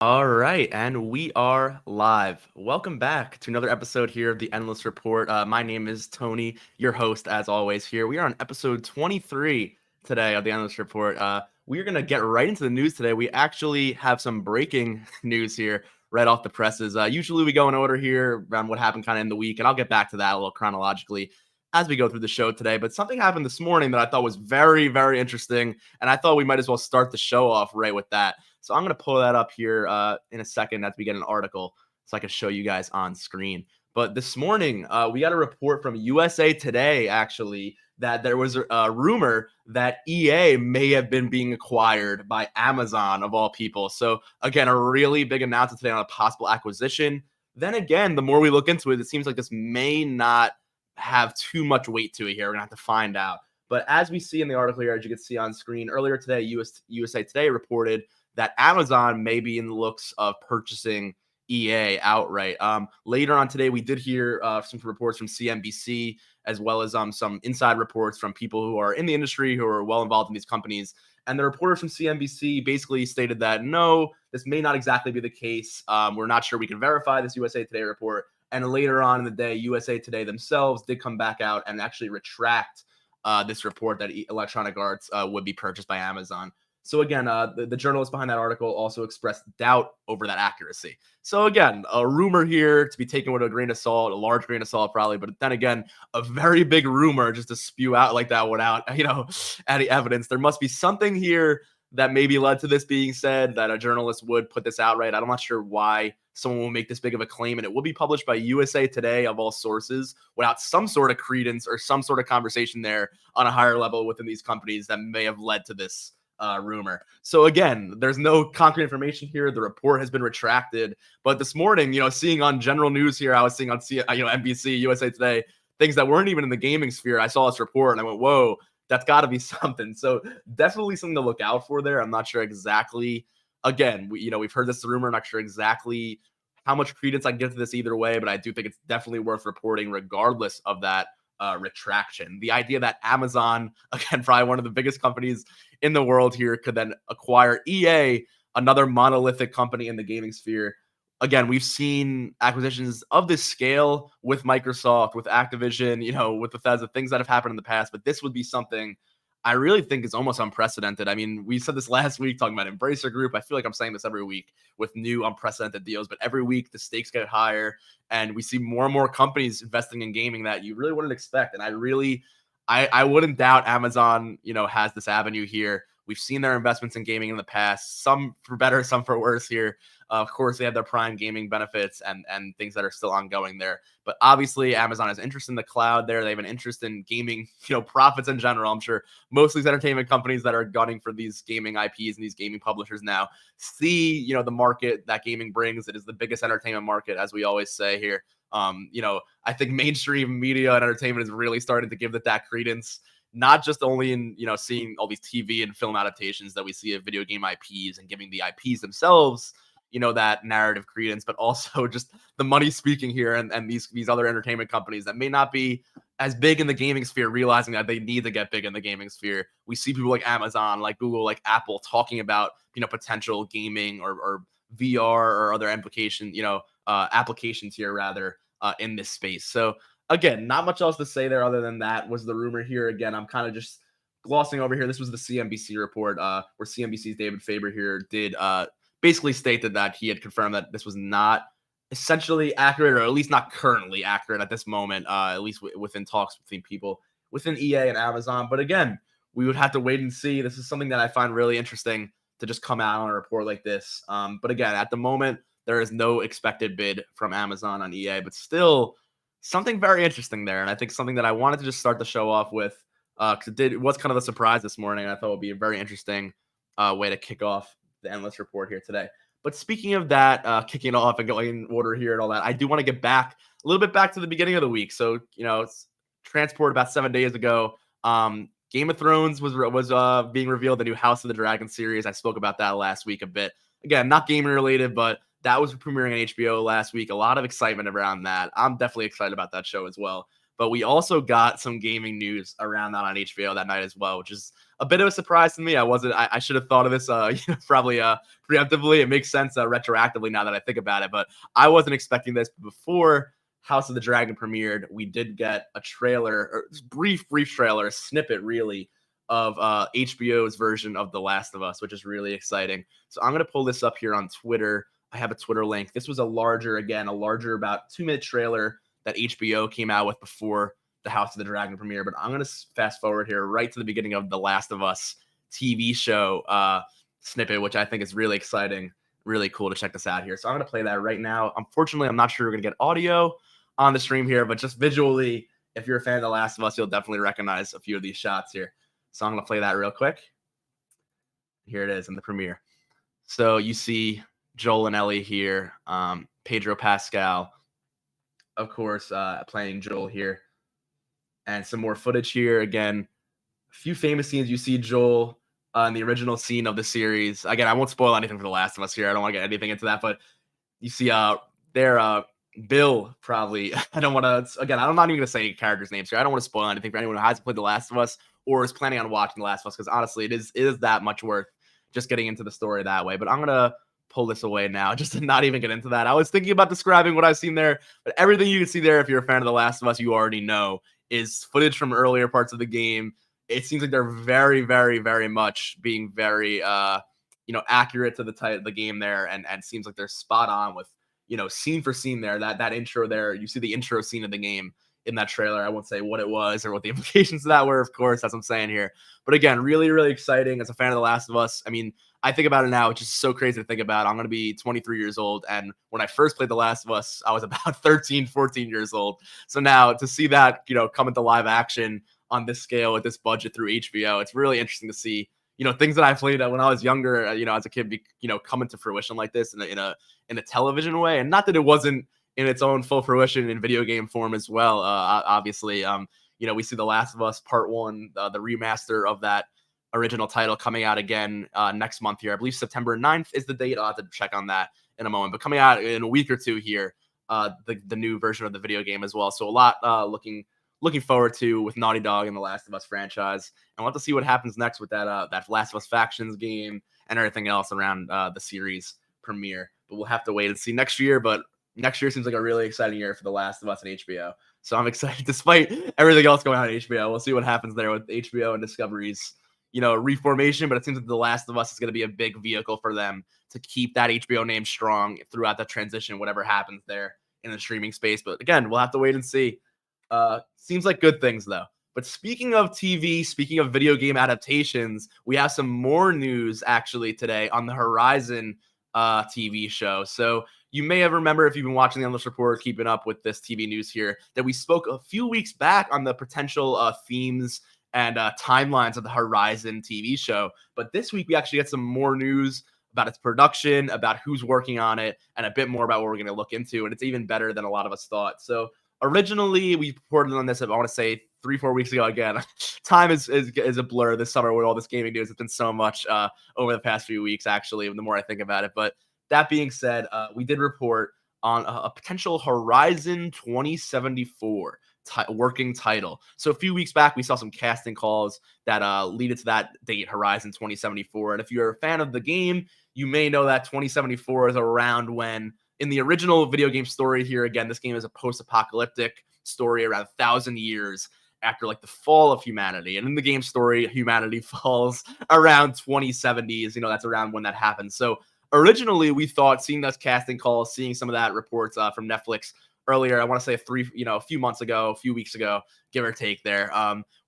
All right, and we are live. Welcome back to another episode here of the Endless Report. My name is Tony, your host, as always. Here we are on episode 23 today of the Endless Report. We are going to get right into the news today. We actually have some breaking news here right off the presses. Usually we go in order here around what happened kind of in the week, and I'll get back to that a little chronologically as we go through the show today. But something happened this morning that I thought was very, very interesting, and I thought we might as well start the show off right with that. So I'm going to pull that up here in a second as we get an article so I can show you guys on screen. But this morning, we got a report from USA Today, actually, that there was a rumor that EA may have been being acquired by Amazon, of all people. So, again, a really big announcement today on a possible acquisition. Then again, the more we look into it, it seems like this may not have too much weight to it here. We're going to have to find out. But as we see in the article here, as you can see on screen, earlier today, USA Today reported that Amazon may be in the looks of purchasing EA outright. Later on today, we did hear some reports from CNBC, as well as some inside reports from people who are in the industry, who are well involved in these companies. And the reporters from CNBC basically stated that, no, this may not exactly be the case. We're not sure we can verify this USA Today report. And later on in the day, USA Today themselves did come back out and actually retract this report that Electronic Arts would be purchased by Amazon. So again, the journalist behind that article also expressed doubt over that accuracy. So again, a rumor here to be taken with a grain of salt, a large grain of salt probably, but then again, a very big rumor just to spew out like that without, any evidence. There must be something here that maybe led to this being said, that a journalist would put this out right. I'm not sure why someone will make this big of a claim, and it will be published by USA Today of all sources without some sort of credence or some sort of conversation there on a higher level within these companies that may have led to this rumor. So again, there's no concrete information here. The report has been retracted. But this morning, seeing on general news here, I was seeing on NBC, USA Today, things that weren't even in the gaming sphere. I saw this report and I went, whoa, that's got to be something. So definitely something to look out for there. I'm not sure exactly. Again, we've heard this rumor. Not sure exactly how much credence I can give to this either way, but I do think it's definitely worth reporting regardless of that retraction. The idea that Amazon, again, probably one of the biggest companies in the world here, could then acquire EA, another monolithic company in the gaming sphere. Again, we've seen acquisitions of this scale with Microsoft, with Activision, with Bethesda, things that have happened in the past, but this would be something I really think is almost unprecedented. I mean, we said this last week talking about Embracer Group. I feel like I'm saying this every week with new unprecedented deals, but every week the stakes get higher and we see more and more companies investing in gaming that you really wouldn't expect. And I wouldn't doubt Amazon, has this avenue here. We've seen their investments in gaming in the past, some for better, some for worse here. Of course, they have their Prime gaming benefits and things that are still ongoing there. But obviously, Amazon has interest in the cloud there. They have an interest in gaming, profits in general. I'm sure most of these entertainment companies that are gunning for these gaming IPs and these gaming publishers now see, the market that gaming brings. It is the biggest entertainment market, as we always say here. I think mainstream media and entertainment is really starting to give that credence, not just only in, seeing all these TV and film adaptations that we see of video game IPs and giving the IPs themselves, that narrative credence, but also just the money speaking here and these other entertainment companies that may not be as big in the gaming sphere, realizing that they need to get big in the gaming sphere. We see people like Amazon, like Google, like Apple talking about, potential gaming or VR or other applications here rather in this space. So again, not much else to say there other than that was the rumor here. Again, I'm kind of just glossing over here. This was the CNBC report where CNBC's David Faber here did basically stated that he had confirmed that this was not essentially accurate, or at least not currently accurate at this moment, at least within talks between people within EA and Amazon. But again, we would have to wait and see. This is something that I find really interesting to just come out on a report like this. But again, at the moment, there is no expected bid from Amazon on EA, but still something very interesting there. And I think something that I wanted to just start the show off with, because it was kind of a surprise this morning. I thought it would be a very interesting way to kick off the Endless Report here today. But speaking of that, kicking off and going in order here and all that, I do want to get back a little bit back to the beginning of the week. So, it's transport about 7 days ago. Game of Thrones was being revealed, the new House of the Dragon series. I spoke about that last week a bit. Again, not gaming related, but that was premiering on HBO last week. A lot of excitement around that. I'm definitely excited about that show as well. But we also got some gaming news around that on HBO that night as well, which is a bit of a surprise to me. I should have thought of this, probably preemptively. It makes sense retroactively now that I think about it, but I wasn't expecting this before House of the Dragon premiered. We did get a trailer, or brief trailer, a snippet really, of HBO's version of The Last of Us, which is really exciting. So I'm going to pull this up here on Twitter. I have a Twitter link. This was a larger about 2-minute trailer that HBO came out with before the House of the Dragon premiere. But I'm going to fast forward here right to the beginning of The Last of Us TV show snippet, which I think is really exciting, really cool to check this out here. So I'm going to play that right now. Unfortunately, I'm not sure we're going to get audio on the stream here, but just visually, if you're a fan of The Last of Us, you'll definitely recognize a few of these shots here. So I'm going to play that real quick. Here it is in the premiere. So you see Joel and Ellie here, Pedro Pascal, of course, playing Joel here, and some more footage here. Again, a few famous scenes. You see Joel in the original scene of the series. Again, I won't spoil anything for The Last of Us here. I don't want to get anything into that, but you see Bill probably. I don't want to. Again, I'm not even going to say characters' names here. I don't want to spoil anything for anyone who hasn't played The Last of Us or is planning on watching The Last of Us, because honestly, it is that much worth just getting into the story that way. But I'm gonna pull this away now just to not even get into that. I was thinking about describing what I've seen there, but everything you can see there, if you're a fan of The Last of Us, you already know is footage from earlier parts of the game. It seems like they're very, very, very much being very, accurate to the game there, and seems like they're spot on with, scene for scene there. That intro there, you see the intro scene of the game in that trailer. I won't say what it was or what the implications of that were, of course, as I'm saying here. But again, really, really exciting as a fan of The Last of Us. I mean, I think about it now, which is so crazy to think about. I'm going to be 23 years old. And when I first played The Last of Us, I was about 13, 14 years old. So now to see that, come into live action on this scale with this budget through HBO, it's really interesting to see, things that I played when I was younger, as a kid, come into fruition like this in a television way. And not that it wasn't in its own full fruition in video game form as well. Obviously, we see The Last of Us Part 1, the remaster of that original title coming out again next month here. I believe September 9th is the date. I'll have to check on that in a moment. But coming out in a week or two here, the new version of the video game as well. So a lot looking forward to with Naughty Dog and the Last of Us franchise. And we'll have to see what happens next with that Last of Us Factions game and everything else around the series premiere. But we'll have to wait and see next year. But next year seems like a really exciting year for The Last of Us and HBO. So I'm excited despite everything else going on at HBO. We'll see what happens there with HBO and Discovery's, reformation. But it seems that The Last of Us is going to be a big vehicle for them to keep that HBO name strong throughout the transition, whatever happens there in the streaming space. But again, we'll have to wait and see. Seems like good things, though. But speaking of TV, speaking of video game adaptations, we have some more news actually today on the Horizon TV show. So you may have remembered, if you've been watching the Endless Report, keeping up with this TV news here, that we spoke a few weeks back on the potential themes and timelines of the Horizon TV show. But this week we actually get some more news about its production, about who's working on it, and a bit more about what we're going to look into. And it's even better than a lot of us thought. So originally, we reported on this, I want to say 3-4 weeks ago. Again, time is a blur this summer with all this gaming news. It's been so much over the past few weeks, actually, the more I think about it. But that being said, we did report on a potential Horizon 2074 working title. So a few weeks back, we saw some casting calls that leaded to that date, Horizon 2074. And if you're a fan of the game, you may know that 2074 is around when, in the original video game story here, again, this game is a post-apocalyptic story around 1,000 years after like the fall of humanity. And in the game story, humanity falls around 2070s. That's around when that happens. So originally we thought, seeing those casting calls, seeing some of that reports from Netflix earlier, I want to say a few weeks ago, give or take there.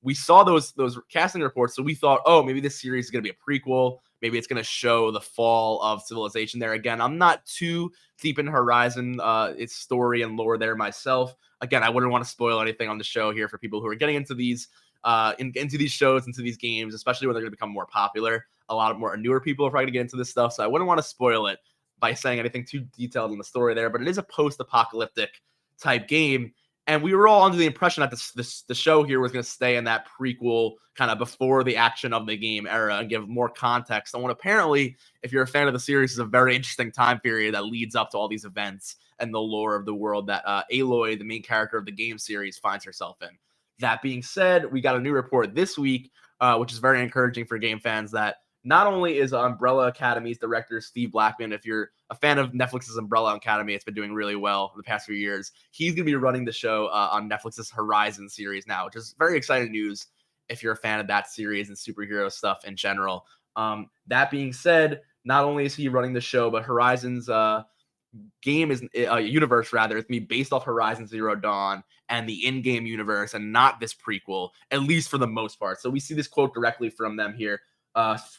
We saw those casting reports. So we thought, oh, maybe this series is going to be a prequel. Maybe it's going to show the fall of civilization there. Again, I'm not too deep in Horizon, its story and lore there myself. Again, I wouldn't want to spoil anything on the show here for people who are getting into these into these shows, into these games, especially when they're going to become more popular. A lot of more newer people are probably going to get into this stuff, so I wouldn't want to spoil it by saying anything too detailed in the story there. But it is a post-apocalyptic type game, And we were all under the impression that the show here was going to stay in that prequel kind of before the action of the game era and give more context on what apparently, if you're a fan of the series, is a very interesting time period that leads up to all these events and the lore of the world that Aloy, the main character of the game series, finds herself in. That being said, we got a new report this week, which is very encouraging for game fans, that not only is Umbrella Academy's director Steve Blackman, if you're a fan of Netflix's Umbrella Academy, it's been doing really well in the past few years. He's going to be running the show on Netflix's Horizon series now, which is very exciting news if you're a fan of that series and superhero stuff in general. That being said, not only is he running the show, but Horizon's game is universe rather, it's me based off Horizon Zero Dawn and the in-game universe, and not this prequel, at least for the most part. So we see this quote directly from them here,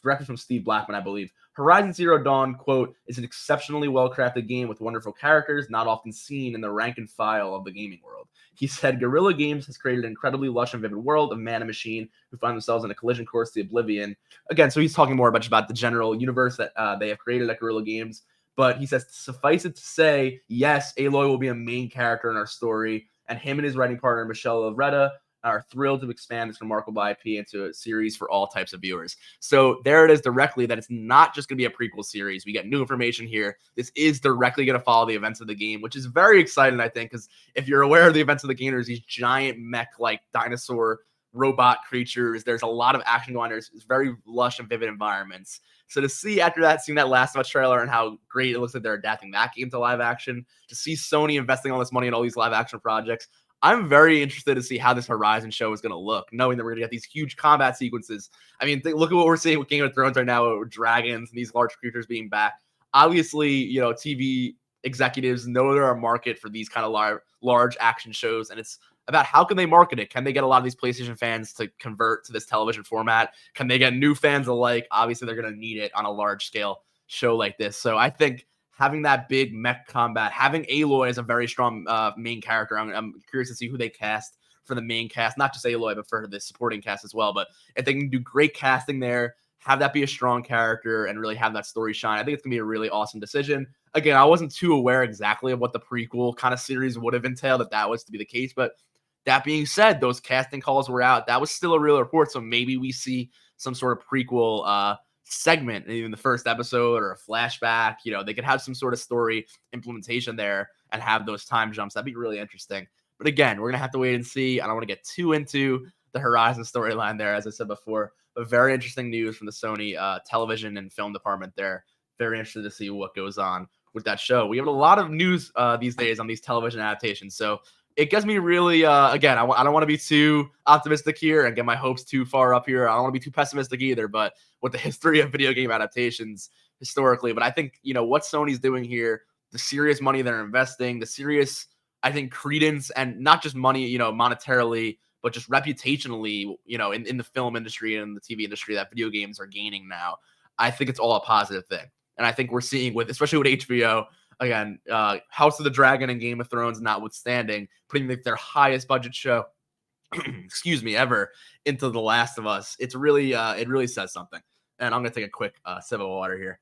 directly from Steve Blackman, I believe. Horizon Zero Dawn, quote, is an exceptionally well-crafted game with wonderful characters, not often seen in the rank and file of the gaming world. He said, Guerrilla Games has created an incredibly lush and vivid world of man and machine who find themselves in a collision course to oblivion. Again, so he's talking more about the general universe that they have created at Guerrilla Games. But he says, suffice it to say, yes, Aloy will be a main character in our story, and him and his writing partner, Michelle Lovretta, are thrilled to expand this remarkable IP into a series for all types of viewers. So there it is directly, that it's not just going to be a prequel series. We get new information here. This is directly going to follow the events of the game, which is very exciting, I think, because if you're aware of the events of the game, there's these giant mech-like dinosaur robot creatures. There's a lot of action going on. There's very lush and vivid environments. So to see after that, seeing that Last of Us trailer and how great it looks like they're adapting that game to live action, to see Sony investing all this money in all these live action projects, I'm very interested to see how this Horizon show is going to look, knowing that we're going to get these huge combat sequences. I mean, look at what we're seeing with Game of Thrones right now, with dragons and these large creatures being back. Obviously, TV executives know there are a market for these kind of large action shows, and it's about how can they market it. Can they get a lot of these PlayStation fans to convert to this television format? Can they get new fans alike? Obviously, they're going to need it on a large scale show like this. So I think having that big mech combat, having Aloy as a very strong main character, I'm curious to see who they cast for the main cast, not just Aloy, but for the supporting cast as well. But if they can do great casting there, have that be a strong character, and really have that story shine, I think it's going to be a really awesome decision. Again, I wasn't too aware exactly of what the prequel kind of series would have entailed if that was to be the case, but that being said, those casting calls were out. That was still a real report, so maybe we see some sort of prequel segment in the first episode or a flashback. They could have some sort of story implementation there and have those time jumps. That'd be really interesting. But again, we're going to have to wait and see. I don't want to get too into the Horizon storyline there, as I said before. But very interesting news from the Sony television and film department there. Very interested to see what goes on with that show. We have a lot of news these days on these television adaptations. So it gets me really, again, I don't want to be too optimistic here and get my hopes too far up here. I don't want to be too pessimistic either, but with the history of video game adaptations historically. But I think, what Sony's doing here, the serious money they're investing, the serious, I think, credence, and not just money, monetarily, but just reputationally, in the film industry and the TV industry that video games are gaining now. I think it's all a positive thing. And I think we're seeing especially with HBO, again, House of the Dragon and Game of Thrones notwithstanding, putting their highest budget show, excuse me, ever into The Last of Us. It's really, it really says something. And I'm gonna take a quick sip of water here.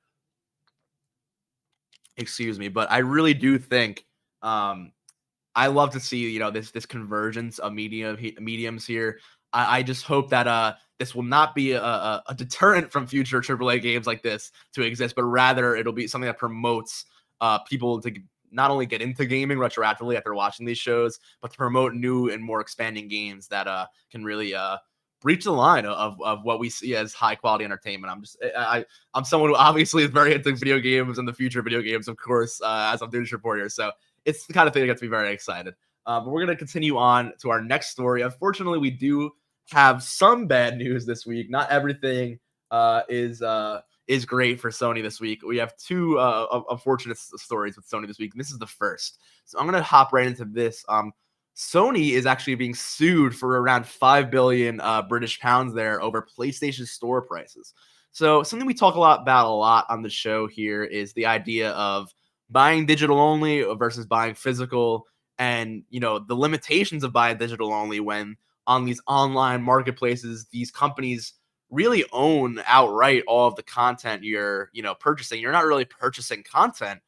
Excuse me, but I really do think I love to see this convergence of mediums here. I just hope that this will not be a deterrent from future AAA games like this to exist, but rather it'll be something that promotes people to not only get into gaming retroactively after watching these shows, but to promote new and more expanding games that can really breach the line of what we see as high quality entertainment. I'm someone who obviously is very into video games and the future of video games, of course, as I'm doing this report here. So it's the kind of thing that gets me very excited. But we're going to continue on to our next story. Unfortunately, we do have some bad news this week. Not everything is great for Sony this week. We have two unfortunate stories with Sony this week, and this is the first. So I'm going to hop right into this. Sony is actually being sued for around 5 billion British pounds there over PlayStation Store prices. So something we talk about a lot on the show here is the idea of buying digital only versus buying physical, and the limitations of buying digital only when on these online marketplaces, these companies really own outright all of the content you're purchasing. You're not really purchasing content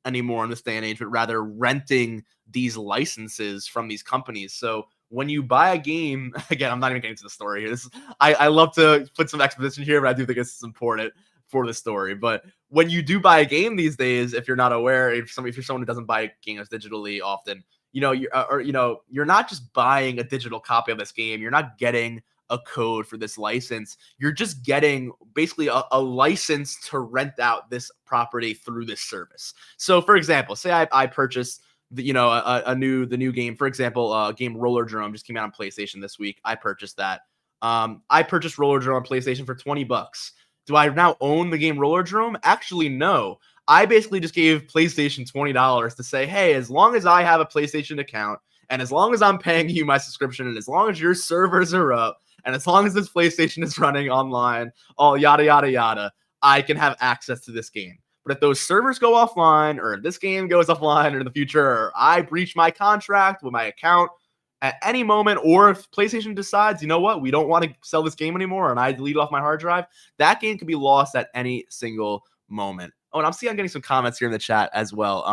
anymore in this day and age, but rather renting these licenses from these companies. So when you buy a game, again, I'm not even getting to the story here. I love to put some exposition here, but I do think it's important for the story. But when you do buy a game these days, if you're not aware, if you're someone who doesn't buy games digitally often, you're not just buying a digital copy of this game. You're not getting a code for this license. You're just getting basically a license to rent out this property through this service. So, for example, say I purchased the new game. For example, game Roller Drome just came out on PlayStation this week. I purchased that. I purchased Roller Drome on PlayStation for $20. Do I now own the game Roller Drome? Actually, no. I basically just gave PlayStation $20 to say, hey, as long as I have a PlayStation account, and as long as I'm paying you my subscription, and as long as your servers are up, and as long as this PlayStation is running online, all yada, yada, yada, I can have access to this game. But if those servers go offline, or this game goes offline or in the future, or I breach my contract with my account at any moment, or if PlayStation decides, you know what, we don't want to sell this game anymore, and I delete it off my hard drive, that game can be lost at any single moment. Oh, and I'm getting some comments here in the chat as well.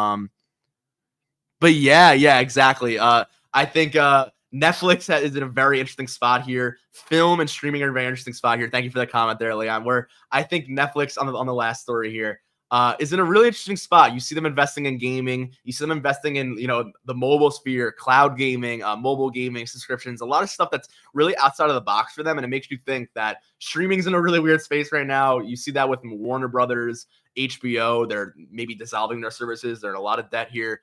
But yeah, exactly. I think Netflix is in a very interesting spot here. Film and streaming are in a very interesting spot here. Thank you for that comment there, Leon. Where I think Netflix on the last story here is in a really interesting spot. You see them investing in gaming. You see them investing in the mobile sphere, cloud gaming, mobile gaming subscriptions. A lot of stuff that's really outside of the box for them, and it makes you think that streaming's in a really weird space right now. You see that with Warner Brothers, HBO. They're maybe dissolving their services. They're in a lot of debt here.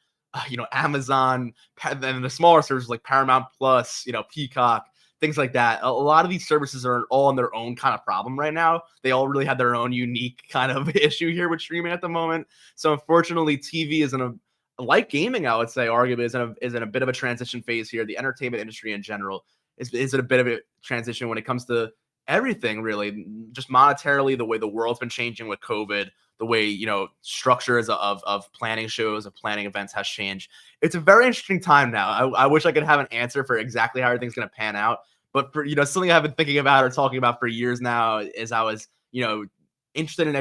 Amazon, then the smaller services like Paramount Plus, Peacock, things like that. A lot of these services are all on their own kind of problem right now. They all really have their own unique kind of issue here with streaming at the moment. So unfortunately, TV is like gaming, I would say, arguably is in a bit of a transition phase here. The entertainment industry in general is in a bit of a transition when it comes to everything, really, just monetarily, the way the world's been changing with COVID, the way structures of planning shows, of planning events has changed. It's a very interesting time now. I wish I could have an answer for exactly how everything's going to pan out, but for something I've been thinking about or talking about for years now is I was interested in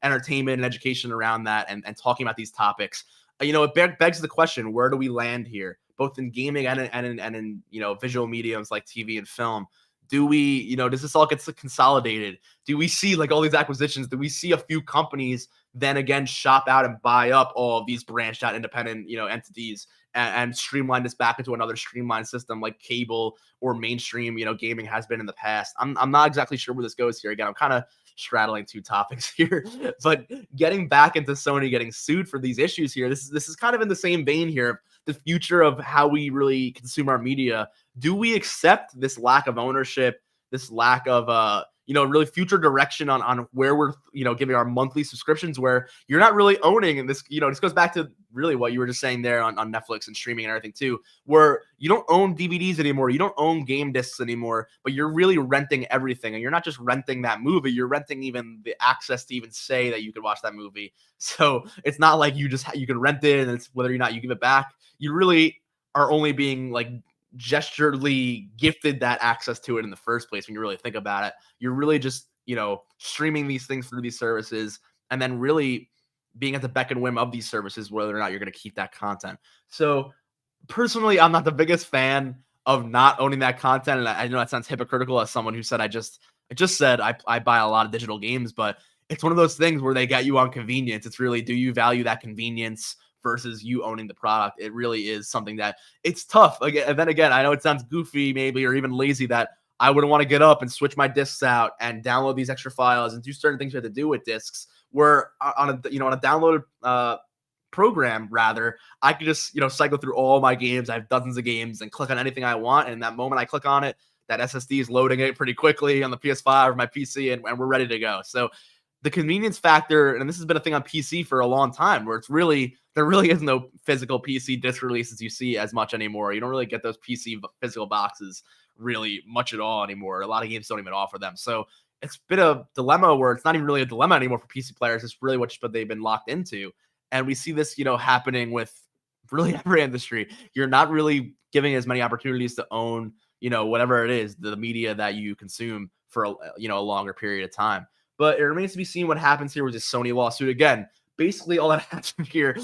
entertainment and education around that, and talking about these topics. It begs the question: where do we land here, both in gaming and in visual mediums like TV and film? Do we, does this all get consolidated? Do we see like all these acquisitions? Do we see a few companies then again shop out and buy up all of these branched out independent, entities and streamline this back into another streamlined system like cable or mainstream, gaming has been in the past? I'm not exactly sure where this goes here. Again, I'm kind of straddling two topics here, but getting back into Sony getting sued for these issues here, this is kind of in the same vein here. The future of how we really consume our media. Do we accept this lack of ownership, this lack of really future direction on where we're giving our monthly subscriptions, where you're not really owning? And this this goes back to really what you were just saying there on Netflix and streaming and everything too, where you don't own DVDs anymore, you don't own game discs anymore, but you're really renting everything. And you're not just renting that movie, you're renting even the access to even say that you could watch that movie. So it's not like you can rent it and it's whether or not you give it back. You really are only being like gesturally gifted that access to it in the first place. When you really think about it, you're really just streaming these things through these services, and then really being at the beck and whim of these services whether or not you're going to keep that content. So personally, I'm not the biggest fan of not owning that content, and I know that sounds hypocritical as someone who said I just said I buy a lot of digital games, but it's one of those things where they get you on convenience. It's really, do you value that convenience versus you owning the product? It really is something that it's tough. Again, and then again, I know it sounds goofy maybe, or even lazy, that I wouldn't want to get up and switch my discs out and download these extra files and do certain things you have to do with discs, where on a downloaded program, rather, I could just cycle through all my games. I have dozens of games and click on anything I want, and that moment I click on it, that SSD is loading it pretty quickly on the PS5 or my PC, and we're ready to go. So the convenience factor, and this has been a thing on PC for a long time, where there really is no physical PC disc releases you see as much anymore. You don't really get those PC physical boxes really much at all anymore. A lot of games don't even offer them. So it's been a dilemma where it's not even really a dilemma anymore for PC players. It's really what they've been locked into. And we see this, happening with really every industry. You're not really giving as many opportunities to own, whatever it is, the media that you consume for a longer period of time. But it remains to be seen what happens here with this Sony lawsuit. Again, basically all that happened here,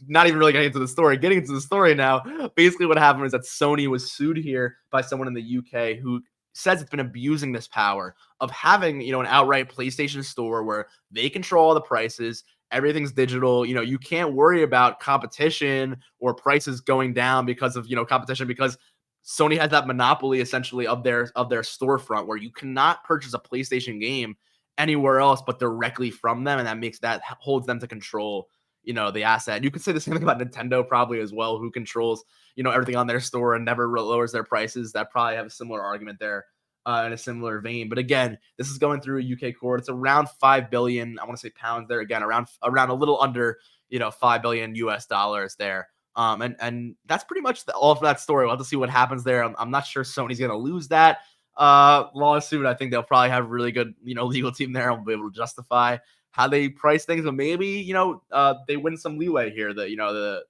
not even really getting into the story, getting into the story now, basically what happened is that Sony was sued here by someone in the UK who says it's been abusing this power of having, an outright PlayStation store where they control all the prices. Everything's digital. You can't worry about competition or prices going down because of, competition, because Sony has that monopoly essentially of their storefront where you cannot purchase a PlayStation game anywhere else but directly from them, and that holds them to control, the asset. And you could say the same thing about Nintendo probably as well, who controls, everything on their store and never lowers their prices. That probably have a similar argument there, in a similar vein. But again, this is going through a UK court. It's around 5 billion. I want to say pounds there. Again, around a little under, 5 billion US dollars there. And that's pretty much all of that story. We'll have to see what happens there. I'm not sure Sony's going to lose that lawsuit. I think they'll probably have a really good, legal team there and will be able to justify how they price things. But maybe, they win some leeway here. The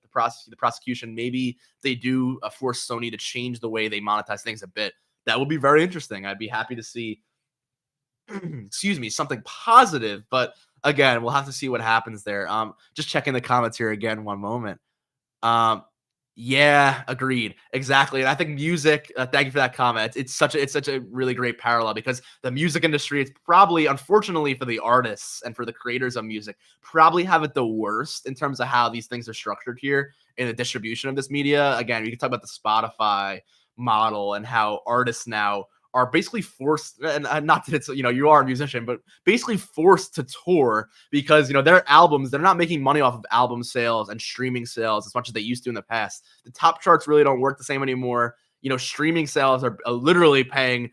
prosecution, maybe they do force Sony to change the way they monetize things a bit. That would be very interesting. I'd be happy to see, excuse me, something positive. But again, we'll have to see what happens there. Just checking the comments here again. One moment. Um, yeah, agreed. Exactly. And I think music, thank you for that comment. It's such a really great parallel because the music industry, it's probably, unfortunately for the artists and for the creators of music, probably have it the worst in terms of how these things are structured here in the distribution of this media. Again, we can talk about the Spotify model and how artists now are basically forced, and not that it's, you are a musician, but basically forced to tour because, their albums, they're not making money off of album sales and streaming sales as much as they used to in the past. The top charts really don't work the same anymore. Streaming sales are literally paying,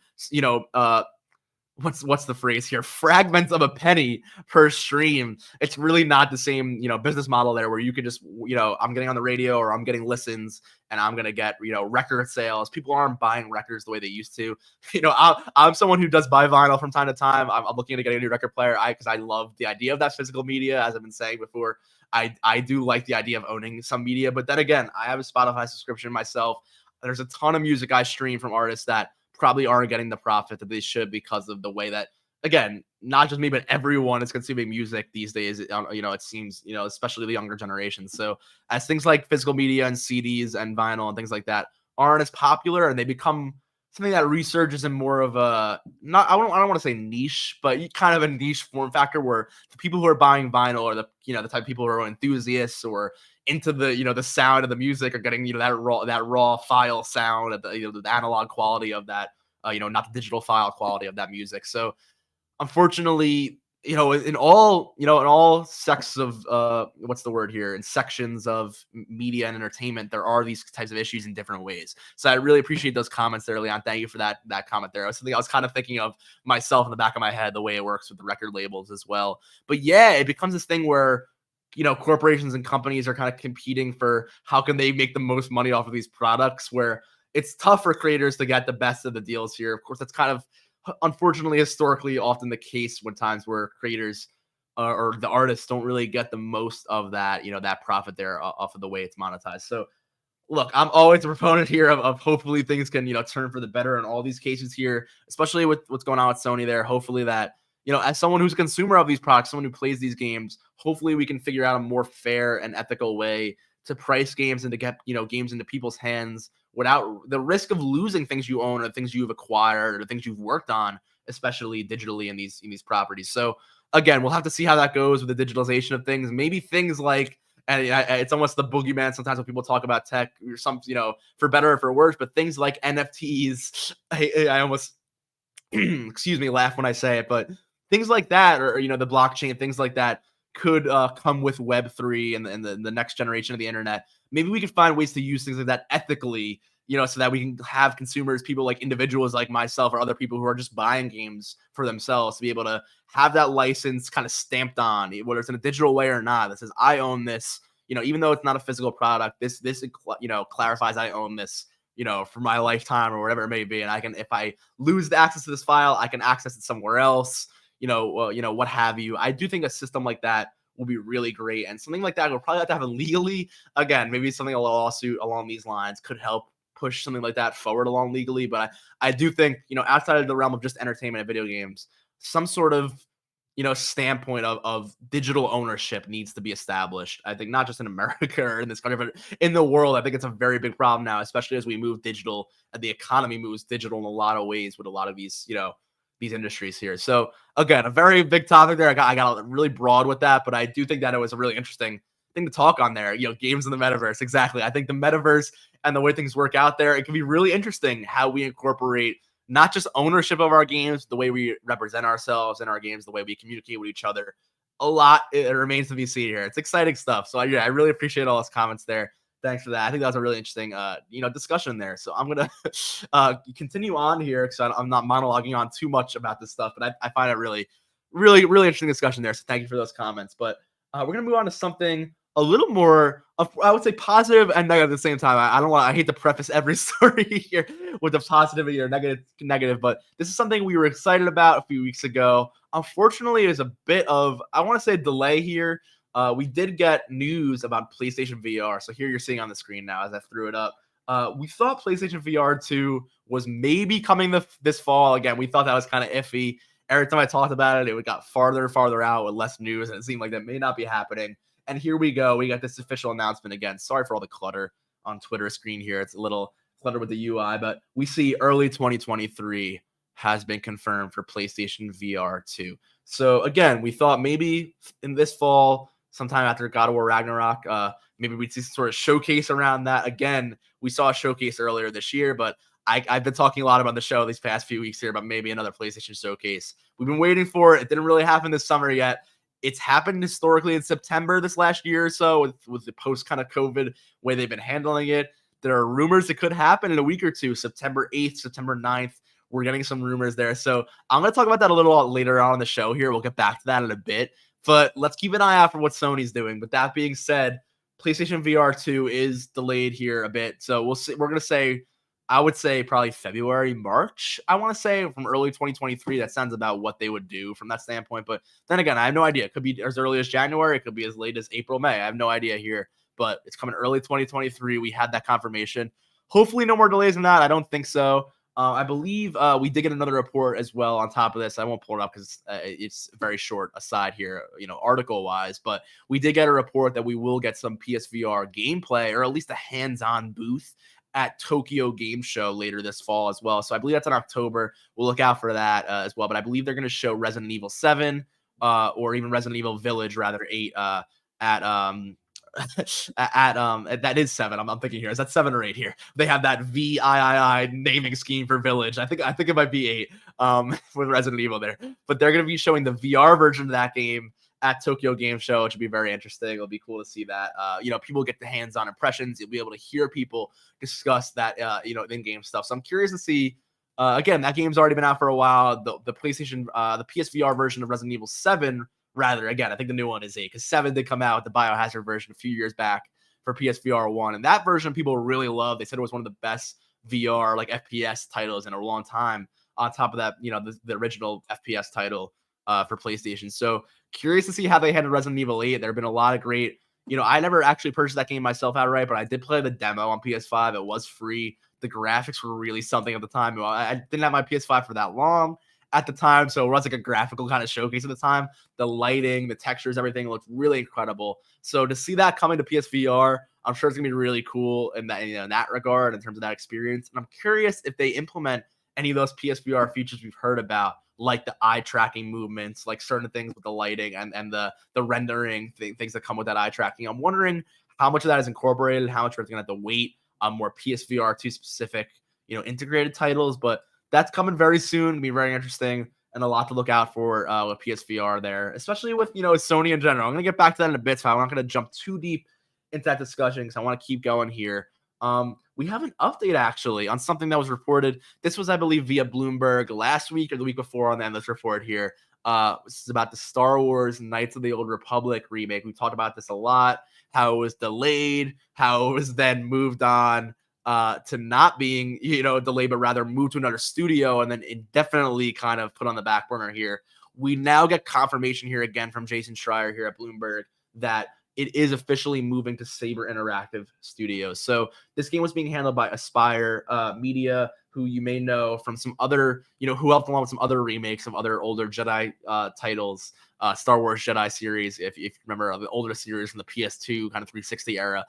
what's the phrase here? Fragments of a penny per stream. It's really not the same, business model there where you could just, I'm getting on the radio or I'm getting listens and I'm going to get, record sales. People aren't buying records the way they used to. I'm someone who does buy vinyl from time to time. I'm looking to get a new record player because I love the idea of that physical media. As I've been saying before, I do like the idea of owning some media. But then again, I have a Spotify subscription myself. There's a ton of music I stream from artists that probably aren't getting the profit that they should because of the way that, again, not just me, but everyone is consuming music these days. It seems, especially the younger generation. So as things like physical media and CDs and vinyl and things like that aren't as popular and they become something that resurges in more of a, I don't want to say niche, but kind of a niche form factor where the people who are buying vinyl are the type of people who are enthusiasts or into the, the sound of the music are getting, that raw file sound, the analog quality of that, not the digital file quality of that music. So unfortunately, in all sects of, what's the word here, in sections of media and entertainment, there are these types of issues in different ways. So I really appreciate those comments there, Leon. Thank you for that comment there. It was something I was kind of thinking of myself in the back of my head, the way it works with the record labels as well. But yeah, it becomes this thing where, corporations and companies are kind of competing for how can they make the most money off of these products, where it's tough for creators to get the best of the deals here. Of course, that's kind of, unfortunately, historically often the case when times where creators or the artists don't really get the most of that, that profit there off of the way it's monetized. So look, I'm always a proponent here of hopefully things can, turn for the better in all these cases here, especially with what's going on with Sony there. Hopefully that, as someone who's a consumer of these products, someone who plays these games, hopefully we can figure out a more fair and ethical way to price games and to get, games into people's hands without the risk of losing things you own or things you've acquired or things you've worked on, especially digitally in these properties. So again, we'll have to see how that goes with the digitalization of things. Maybe things like, and it's almost the boogeyman sometimes when people talk about tech or some, for better or for worse, but things like NFTs, I almost, excuse me, laugh when I say it, but things like that, or, the blockchain, things like that could come with Web3 and the next generation of the internet. Maybe we could find ways to use things like that ethically, so that we can have consumers, people like individuals like myself or other people who are just buying games for themselves, to be able to have that license kind of stamped on, whether it's in a digital way or not, that says I own this, even though it's not a physical product, this clarifies I own this, for my lifetime or whatever it may be. And I can, if I lose the access to this file, I can access it somewhere else, what have you. I do think a system like that will be really great. And something like that we'll probably have to have it legally. Again, maybe something, a lawsuit along these lines could help push something like that forward along legally. But I do think, outside of the realm of just entertainment and video games, some sort of standpoint of digital ownership needs to be established. I think not just in America or in this country, but in the world. I think it's a very big problem now, especially as we move digital and the economy moves digital in a lot of ways with a lot of these industries here. So again, a very big topic there. I got really broad with that, but I do think that it was a really interesting thing to talk on there. Games in the metaverse. Exactly. I think the metaverse and the way things work out there, it can be really interesting how we incorporate not just ownership of our games, the way we represent ourselves in our games, the way we communicate with each other. A lot it remains to be seen here. It's exciting stuff. So yeah, I really appreciate all those comments there. Thanks for that. I think that was a really interesting, discussion there. So I'm gonna continue on here because I'm not monologuing on too much about this stuff, but I find it really, really, really interesting discussion there. So thank you for those comments. But we're gonna move on to something a little more I would say positive and negative at the same time. I don't want. I hate to preface every story here with the positivity or negative, but this is something we were excited about a few weeks ago. Unfortunately, there's a bit of I want to say delay here. We did get news about PlayStation VR. So here you're seeing on the screen now as I threw it up. We thought PlayStation VR 2 was maybe coming this fall. Again, we thought that was kind of iffy. Every time I talked about it, it got farther and farther out with less news, and it seemed like that may not be happening. And here we go. We got this official announcement again. Sorry for all the clutter on Twitter screen here. It's a little clutter with the UI, but we see early 2023 has been confirmed for PlayStation VR 2. So again, we thought maybe in this fall, sometime after God of War Ragnarok, maybe we'd see some sort of showcase around that. Again, we saw a showcase earlier this year, but I've been talking a lot about the show these past few weeks here about maybe another PlayStation showcase. We've been waiting for it. It didn't really happen this summer yet. It's happened historically in September this last year or so with the post kind of COVID way they've been handling it. There are rumors it could happen in a week or two, September 8th, September 9th. We're getting some rumors there. So I'm going to talk about that a little later on in the show here. We'll get back to that in a bit. But let's keep an eye out for what Sony's doing. But that being said, PlayStation VR 2 is delayed here a bit. So we'll see. We're going to say I would say probably February, March. I want to say from early 2023. That sounds about what they would do from that standpoint. But then again, I have no idea. It could be as early as January. It could be as late as April, May. I have no idea here. But it's coming early 2023. We had that confirmation. Hopefully, no more delays than that. I don't think so. I believe we did get another report as well on top of this. I won't pull it up because it's very short aside here, article wise. But we did get a report that we will get some PSVR gameplay or at least a hands-on booth at Tokyo Game Show later this fall as well. So I believe that's in October. We'll look out for that as well. But I believe they're going to show Resident Evil 7 or even Resident Evil Village, rather 8 at that is 7. I'm thinking here. Is that 7 or 8 here? They have that VIII naming scheme for Village. I think it might be 8 with Resident Evil there. But they're going to be showing the VR version of that game at Tokyo Game Show, which would be very interesting. It'll be cool to see that. People get the hands-on impressions. You'll be able to hear people discuss that, in-game stuff. So I'm curious to see. Again, that game's already been out for a while. The PlayStation, the PSVR version of Resident Evil 7, rather. Again, I think the new one is 8 because 7 did come out with the Biohazard version a few years back for PSVR 1, and that version people really love. They said it was one of the best VR FPS titles in a long time. On top of that, the original FPS title for PlayStation. So curious to see how they handle Resident Evil 8. There have been a lot of great, I never actually purchased that game myself outright, but I did play the demo on PS5. It was free. The graphics were really something at the time. I didn't have my PS5 for that long at the time, so it was like a graphical kind of showcase at the time. The lighting, the textures, everything looked really incredible. So to see that coming to PSVR, I'm sure it's gonna be really cool in that, in that regard, in terms of that experience. And I'm curious if they implement any of those PSVR features we've heard about, like the eye tracking movements, like certain things with the lighting and the rendering things that come with that eye tracking. I'm wondering how much of that is incorporated, how much we're gonna have to wait on more PSVR 2 specific, integrated titles. But that's coming very soon. It'll be very interesting and a lot to look out for with PSVR there, especially with Sony in general. I'm gonna get back to that in a bit, so I'm not gonna jump too deep into that discussion because I want to keep going here. We have an update actually on something that was reported. This was, I believe, via Bloomberg last week or the week before on the Endless Report here. This is about the Star Wars Knights of the Old Republic remake. We talked about this a lot, how it was delayed, how it was then moved on to not being, delayed, but rather moved to another studio and then indefinitely kind of put on the back burner here. We now get confirmation here again from Jason Schreier here at Bloomberg that it is officially moving to Saber Interactive Studios. So this game was being handled by Aspire Media, who you may know from some other, who helped along with some other remakes of other older Jedi titles, Star Wars Jedi series, if you remember the older series from the PS2 kind of 360 era.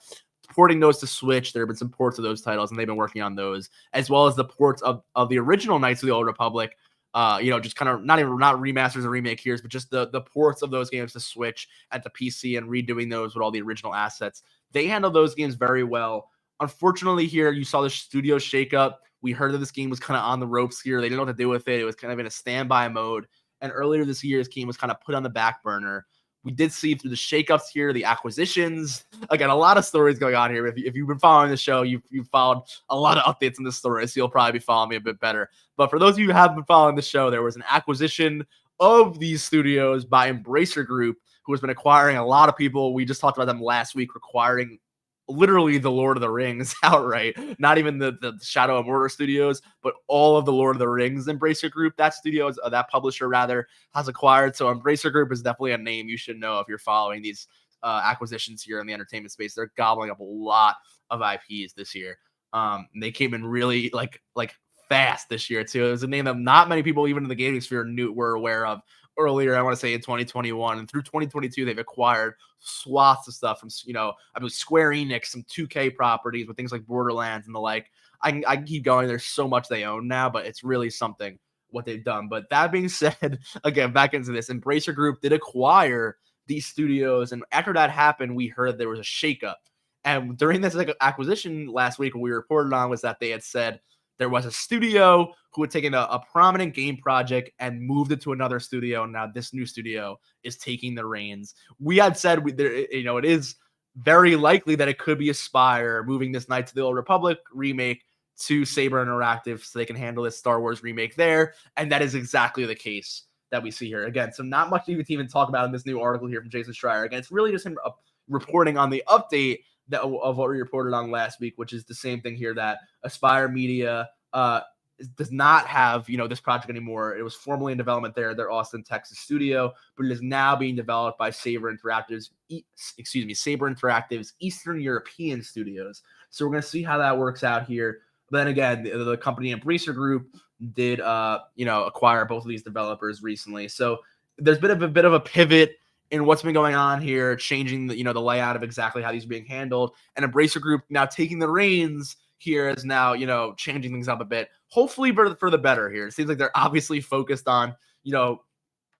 Porting those to Switch, there have been some ports of those titles, and they've been working on those, as well as the ports of the original Knights of the Old Republic. Just kind of not remasters or remake here, but just the ports of those games to Switch at the PC and redoing those with all the original assets. They handle those games very well. Unfortunately, here you saw the studio shakeup. We heard that this game was kind of on the ropes here. They didn't know what to do with it. It was kind of in a standby mode. And earlier this year, this game was kind of put on the back burner. We did see through the shakeups here, the acquisitions. Again, a lot of stories going on here. If you've been following the show, you've followed a lot of updates in this story, so you'll probably be following me a bit better. But for those of you who have been following the show, there was an acquisition of these studios by Embracer Group, who has been acquiring a lot of people. We just talked about them last week, acquiring literally the Lord of the Rings outright. Not even the Shadow of Mordor studios, but all of the Lord of the Rings Embracer Group. That studio, that publisher rather, has acquired. So Embracer Group is definitely a name you should know if you're following these acquisitions here in the entertainment space. They're gobbling up a lot of IPs this year. They came in really like fast this year too. It was a name that not many people, even in the gaming sphere, were aware of earlier. I want to say in 2021 and through 2022, they've acquired swaths of stuff from, I mean, Square Enix, some 2K properties with things like Borderlands and the like. I can keep going. There's so much they own now, but it's really something what they've done. But that being said, again, back into this, Embracer Group did acquire these studios, and after that happened, we heard there was a shakeup. And during this acquisition last week, what we reported on was that they had said there was a studio who had taken a prominent game project and moved it to another studio. And now this new studio is taking the reins. We had said, it is very likely that it could be Aspyr moving this Knights of the Old Republic remake to Saber Interactive so they can handle this Star Wars remake there. And that is exactly the case that we see here. Again, so not much to even talk about in this new article here from Jason Schreier. Again, it's really just him reporting on the update of what we reported on last week, which is the same thing here, that Aspyr Media does not have this project anymore. It was formerly in development there, their Austin, Texas studio, but it is now being developed by Saber Interactive's Eastern European studios. So we're going to see how that works out here. But then again, the company Embracer Group did acquire both of these developers recently. So there's been a bit of a pivot in what's been going on here, changing the layout of exactly how these are being handled. And Embracer Group now taking the reins here is now, changing things up a bit, hopefully for the better here. It seems like they're obviously focused on,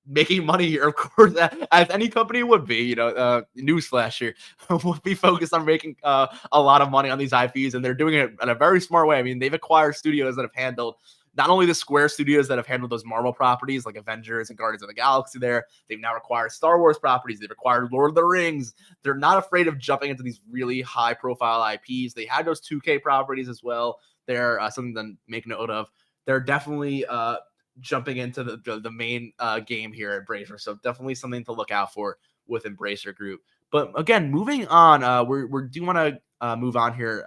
making money here, of course, as any company would be, newsflash here, would be focused on making a lot of money on these IPs, and they're doing it in a very smart way. I mean, they've acquired studios that have handled not only the Square studios that have handled those Marvel properties like Avengers and Guardians of the Galaxy there, they've now acquired Star Wars properties, they've acquired Lord of the Rings. They're not afraid of jumping into these really high-profile IPs. They had those 2K properties as well. They're something to make note of. They're definitely jumping into the main game here at Embracer, so definitely something to look out for with Embracer Group. But again, moving on, we do want to move on here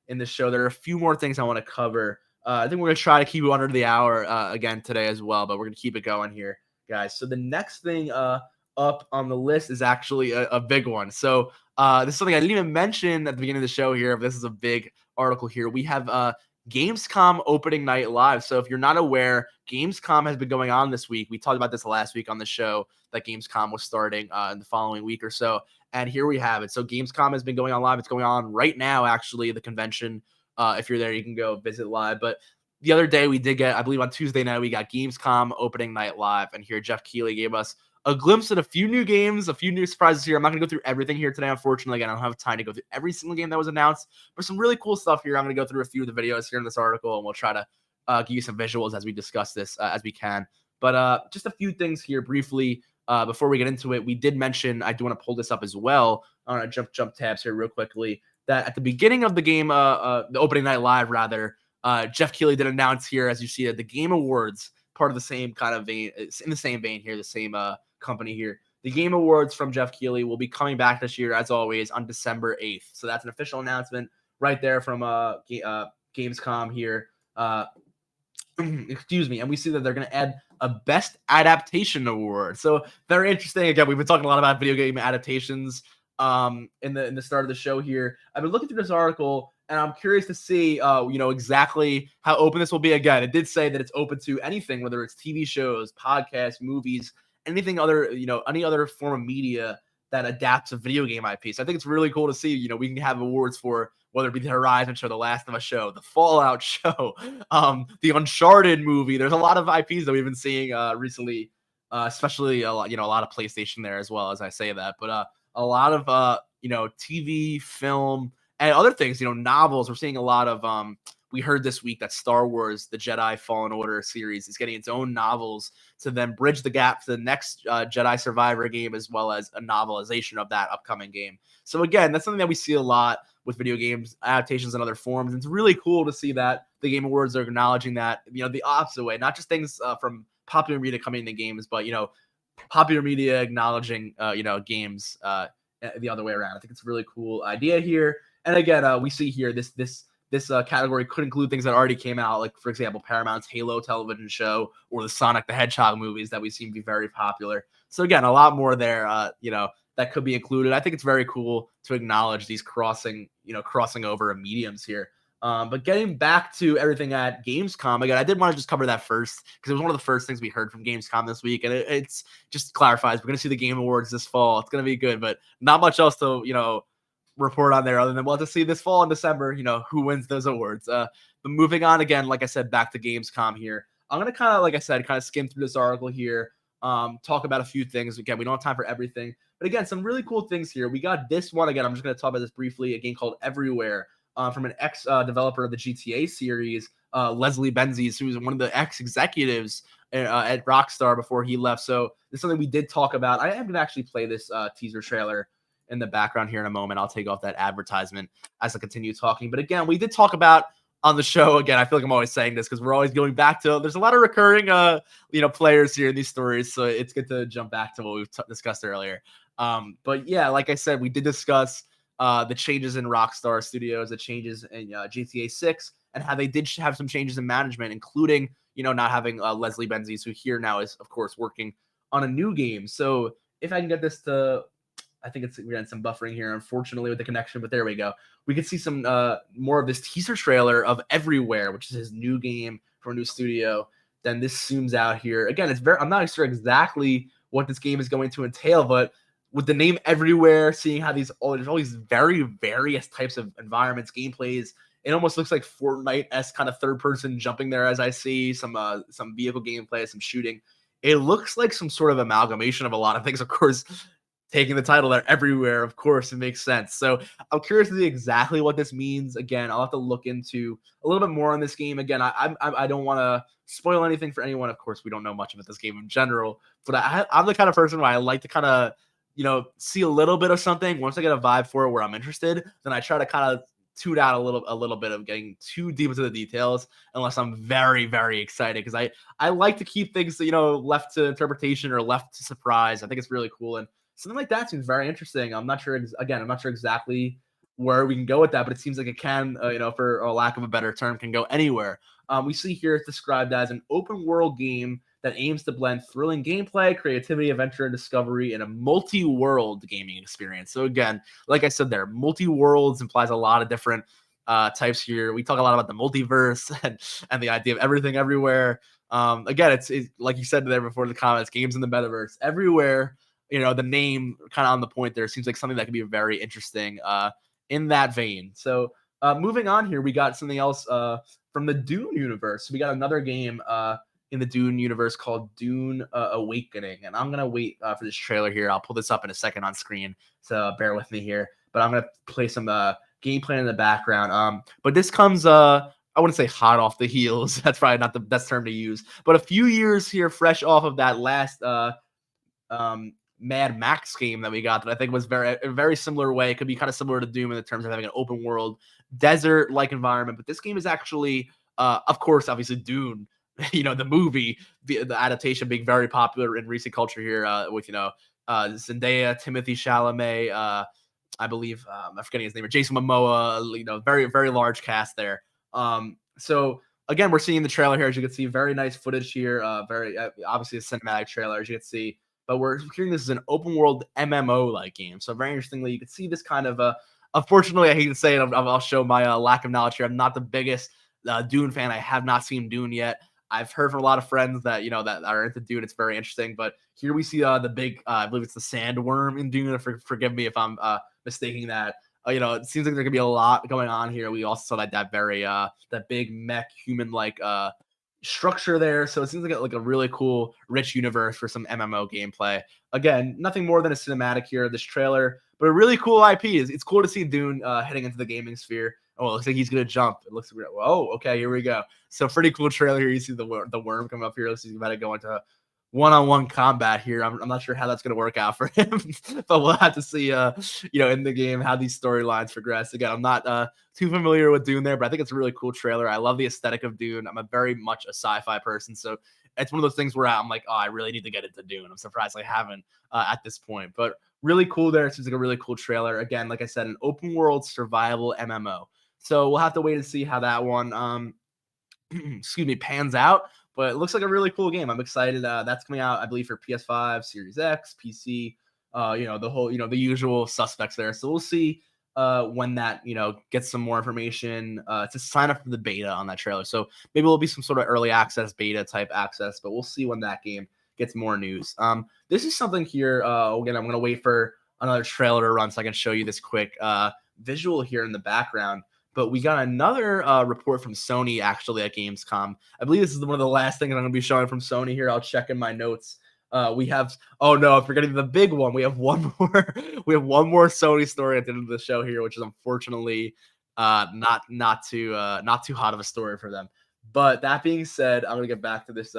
in this show. There are a few more things I want to cover. I think we're going to try to keep it under the hour again today as well, but we're going to keep it going here, guys. So the next thing up on the list is actually a big one. So this is something I didn't even mention at the beginning of the show here, but this is a big article here. We have Gamescom opening night live. So if you're not aware, Gamescom has been going on this week. We talked about this last week on the show that Gamescom was starting in the following week or so. And here we have it. So Gamescom has been going on live. It's going on right now, actually, the convention. If you're there, you can go visit live. But the other day we did get, I believe on Tuesday night, we got Gamescom opening night live. And here Jeff Keighley gave us a glimpse at a few new games, a few new surprises here. I'm not going to go through everything here today, unfortunately. Again, I don't have time to go through every single game that was announced. But some really cool stuff here. I'm going to go through a few of the videos here in this article, and we'll try to give you some visuals as we discuss this as we can. But just a few things here briefly before we get into it. We did mention, I do want to pull this up as well. I want to jump tabs here real quickly, that at the beginning of the game, the opening night live rather, Jeff Keighley did announce here, as you see, that the Game Awards, part of the same kind of vein, it's in the same vein here, the same company here. The Game Awards from Jeff Keighley will be coming back this year, as always, on December 8th. So that's an official announcement right there from Gamescom here. Excuse me. And we see that they're going to add a Best Adaptation Award. So very interesting. Again, we've been talking a lot about video game adaptations in the start of the show here. I've been looking through this article, And I'm curious to see, exactly how open this will be. Again, it did say that it's open to anything, whether it's TV shows, podcasts, movies, anything other, any other form of media that adapts a video game IP. So I think it's really cool to see, we can have awards for whether it be the Horizon show, the Last of Us show, the Fallout show, the Uncharted movie. There's a lot of IPs that we've been seeing recently, especially a lot of PlayStation there as well, as I say that. But a lot of TV, film, and other things, novels. We're seeing a lot of we heard this week that Star Wars, the Jedi Fallen Order series, is getting its own novels to then bridge the gap to the next Jedi Survivor game, as well as a novelization of that upcoming game. So again, that's something that we see a lot with video games adaptations in other forms. And it's really cool to see that the Game Awards are acknowledging that, the opposite way, not just things from popular media coming into games, but popular media acknowledging games the other way around. I think it's a really cool idea here. And again, we see here this category could include things that already came out, like, for example, Paramount's Halo television show or the Sonic the Hedgehog movies that we seem to be very popular. So again, a lot more there, that could be included. I think it's very cool to acknowledge these crossing over of mediums here. But getting back to everything at Gamescom, again, I did want to just cover that first because it was one of the first things we heard from Gamescom this week. And it's just clarifies we're going to see the Game Awards this fall. It's going to be good, but not much else to, report on there other than we'll have to see this fall in December, who wins those awards. But moving on again, like I said, back to Gamescom here. I'm going to kind of skim through this article here, talk about a few things. Again, we don't have time for everything, but again, some really cool things here. We got this one. Again, I'm just going to talk about this briefly, a game called Everywhere, from an ex-developer of the GTA series, Leslie Benzies, who was one of the ex-executives at Rockstar before he left. So this is something we did talk about. I am going to actually play this teaser trailer in the background here in a moment. I'll take off that advertisement as I continue talking. But again, we did talk about on the show, again, I feel like I'm always saying this because we're always going back to, there's a lot of recurring, players here in these stories. So it's good to jump back to what we've discussed earlier. But yeah, like I said, we did discuss the changes in Rockstar Studios, the changes in GTA 6, and how they did have some changes in management, including, not having Leslie Benzies, who here now is, of course, working on a new game. So if I can get this to, I think we had some buffering here, unfortunately, with the connection, but there we go. We could see some more of this teaser trailer of Everywhere, which is his new game for a new studio. Then this zooms out here. Again, I'm not sure exactly what this game is going to entail, but with the name Everywhere, seeing how there's all these very various types of environments, gameplays, it almost looks like Fortnite-esque kind of third-person jumping there as I see some vehicle gameplay, some shooting. It looks like some sort of amalgamation of a lot of things, of course. Taking the title there, Everywhere, of course, it makes sense. So I'm curious to see exactly what this means. Again, I'll have to look into a little bit more on this game. Again, I don't want to spoil anything for anyone. Of course, we don't know much about this game in general, but I'm the kind of person where I like to kind of, see a little bit of something. Once I get a vibe for it where I'm interested, then I try to kind of tune out a little bit of getting too deep into the details unless I'm very, very excited, because I like to keep things, left to interpretation or left to surprise. I think it's really cool, and something like that seems very interesting. I'm not sure exactly where we can go with that, but it seems like it can, for a lack of a better term, can go anywhere. We see here it's described as an open world game that aims to blend thrilling gameplay, creativity, adventure, and discovery in a multi-world gaming experience. So again, like I said there, multi-worlds implies a lot of different types here. We talk a lot about the multiverse and the idea of everything everywhere. Again, it's like you said there before the comments, games in the metaverse, everywhere. The name kind of on the point there seems like something that could be very interesting in that vein. So moving on here, we got something else from the Dune universe. We got another game in the Dune universe called Dune Awakening. And I'm going to wait for this trailer here. I'll pull this up in a second on screen, so bear with me here. But I'm going to play some gameplay in the background. But this comes, I wouldn't say hot off the heels. That's probably not the best term to use. But a few years here fresh off of that last Mad Max game that we got that I think was a very similar way. It could be kind of similar to Doom in the terms of having an open world desert-like environment, but this game is actually, of course, obviously Dune, the movie, the adaptation being very popular in recent culture here with, Zendaya, Timothy Chalamet, I believe, I'm forgetting his name, or Jason Momoa, very, very large cast there. So again, we're seeing the trailer here, as you can see, very nice footage here, very obviously a cinematic trailer, as you can see. But we're hearing this is an open world MMO like game. So very interestingly, you can see this kind of a unfortunately, I hate to say it, I'll show my lack of knowledge here. I'm not the biggest Dune fan. I have not seen Dune yet. I've heard from a lot of friends that that are into Dune. It's very interesting. But here we see the big, I believe it's the sandworm in Dune. Forgive me if I'm mistaking that. It seems like there could be a lot going on here. We also saw that very that big mech human like structure there. So it seems like a really cool, rich universe for some MMO gameplay. Again, nothing more than a cinematic here. This trailer, but a really cool IP. It's cool to see Dune heading into the gaming sphere. Oh, it looks like he's gonna jump. It looks like, oh, okay, here we go. So pretty cool trailer here. You see the worm come up here. Looks like he's about to go into one-on-one combat here. I'm not sure how that's going to work out for him, but we'll have to see, in the game how these storylines progress. Again, I'm not too familiar with Dune there, but I think it's a really cool trailer. I love the aesthetic of Dune. I'm a very much a sci-fi person, so it's one of those things where I'm like, oh, I really need to get into Dune. I'm surprised I haven't at this point, but really cool there. It seems like a really cool trailer. Again, like I said, an open world survival MMO. So we'll have to wait and see how that one excuse me, pans out. But it looks like a really cool game. I'm excited. That's coming out, I believe, for PS5, Series X, PC. The whole, the usual suspects there. So we'll see when that, gets some more information to sign up for the beta on that trailer. So maybe there'll be some sort of early access, beta type access, but we'll see when that game gets more news. This is something here. Again, I'm gonna wait for another trailer to run so I can show you this quick visual here in the background. But we got another report from Sony actually at Gamescom. I believe this is one of the last things I'm going to be showing from Sony here. I'll check in my notes. We have, oh no, I'm forgetting the big one. We have one more. We have one more Sony story at the end of the show here, which is unfortunately not too hot of a story for them. But that being said, I'm going to get back to this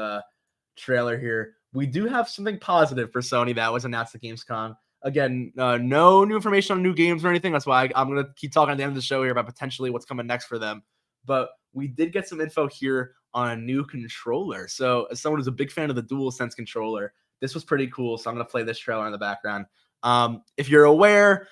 trailer here. We do have something positive for Sony that was announced at Gamescom. Again, no new information on new games or anything. That's why I'm going to keep talking at the end of the show here about potentially what's coming next for them. But we did get some info here on a new controller. So as someone who's a big fan of the DualSense controller, this was pretty cool. So I'm going to play this trailer in the background. If you're aware,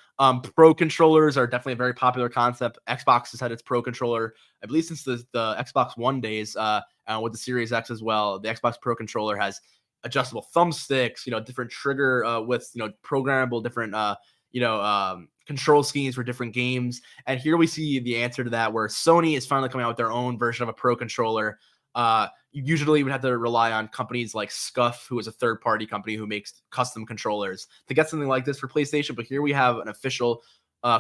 Pro controllers are definitely a very popular concept. Xbox has had its Pro controller, I believe, since the Xbox One days, with the Series X as well. The Xbox Pro controller has adjustable thumbsticks, different trigger with, programmable different, control schemes for different games. And here we see the answer to that, where Sony is finally coming out with their own version of a Pro controller. You usually would have to rely on companies like Scuf, who is a third-party company who makes custom controllers, to get something like this for PlayStation. But here we have an official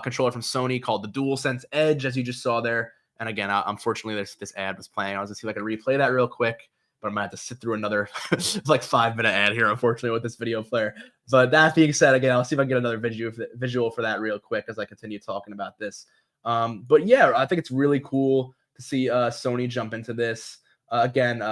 controller from Sony called the DualSense Edge, as you just saw there. And again, unfortunately, this ad was playing. I was going to see if I could replay that real quick, but I'm gonna have to sit through another like 5-minute ad here, unfortunately, with this video player. But that being said, again, I'll see if I can get another visual for that real quick as I continue talking about this. But yeah, I think it's really cool to see Sony jump into this. Again,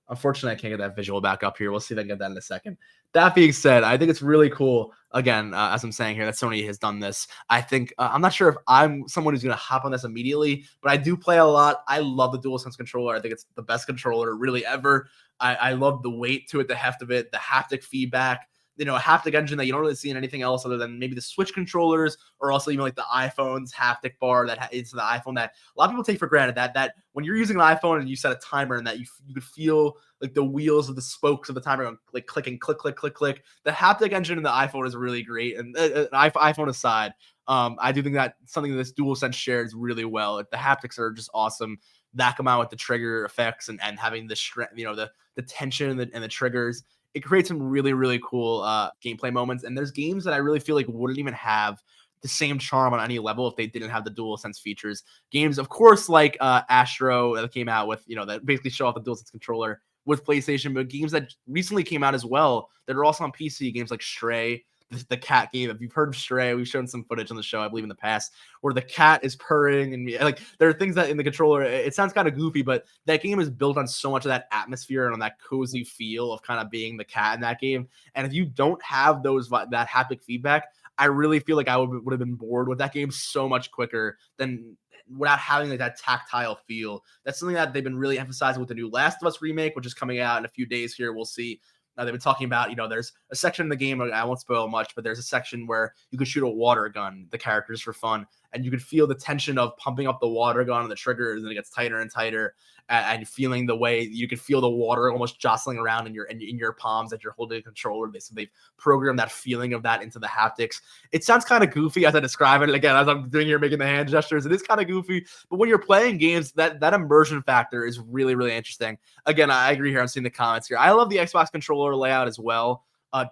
unfortunately, I can't get that visual back up here. We'll see if I can get that in a second. That being said, I think it's really cool, again, as I'm saying here, that Sony has done this. I think, I'm not sure if I'm someone who's going to hop on this immediately, but I do play a lot. I love the DualSense controller. I think it's the best controller really ever. I love the weight to it, the heft of it, the haptic feedback, a haptic engine that you don't really see in anything else other than maybe the Switch controllers, or also even like the iPhone's haptic bar that is the iPhone that a lot of people take for granted, that when you're using an iPhone and you set a timer and that you could feel like the wheels of the spokes of the timer going like clicking, click, click, click, click. The haptic engine in the iPhone is really great. And iPhone aside, I do think that something that this DualSense shares really well. The haptics are just awesome. That come out with the trigger effects and having the strength, the tension and the triggers. It creates some really, really cool gameplay moments. And there's games that I really feel like wouldn't even have the same charm on any level if they didn't have the DualSense features. Games, of course, like Astro that came out with, that basically show off the DualSense controller with PlayStation, but games that recently came out as well that are also on PC, games like Stray, the cat game. If you've heard of Stray, we've shown some footage on the show, I believe, in the past, where the cat is purring, and like there are things that in the controller, it sounds kind of goofy, but that game is built on so much of that atmosphere and on that cozy feel of kind of being the cat in that game. And if you don't have that haptic feedback, I really feel like I would have been bored with that game so much quicker than without having like that tactile feel. That's something that they've been really emphasizing with the new Last of Us remake, which is coming out in a few days here. We'll see. They've been talking about, there's a section in the game, I won't spoil much, but there's a section where you could shoot a water gun, the characters, for fun. and you could feel the tension of pumping up the water going on the triggers, and it gets tighter and tighter, and feeling the way you could feel the water almost jostling around in your palms as you're holding a controller. They've programmed that feeling of that into the haptics. It sounds kind of goofy as I describe it. Again, as I'm doing here, making the hand gestures, it is kind of goofy. But when you're playing games, that immersion factor is really, really interesting. Again, I agree here. I'm seeing the comments here. I love the Xbox controller layout as well.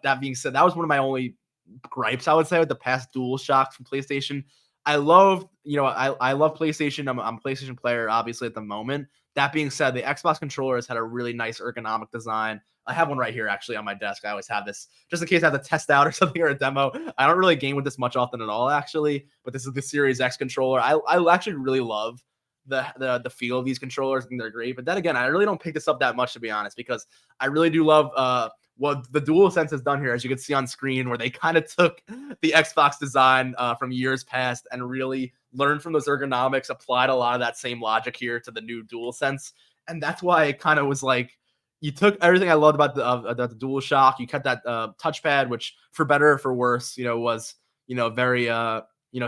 That being said, that was one of my only gripes, I would say, with the past Dual Shocks from PlayStation. I love, I love PlayStation. I'm a PlayStation player, obviously, at the moment. That being said, the Xbox controller has had a really nice ergonomic design. I have one right here, actually, on my desk. I always have this just in case I have to test out or something, or a demo. I don't really game with this much often at all, actually. But this is the Series X controller. I actually really love the feel of these controllers. I think they're great. But then again, I really don't pick this up that much, to be honest, because I really do love what the DualSense has done here, as you can see on screen, where they kind of took the Xbox design from years past and really learned from those ergonomics, applied a lot of that same logic here to the new DualSense. And that's why it kind of was like, you took everything I loved about the DualShock. You kept that touchpad, which for better or for worse, was, very,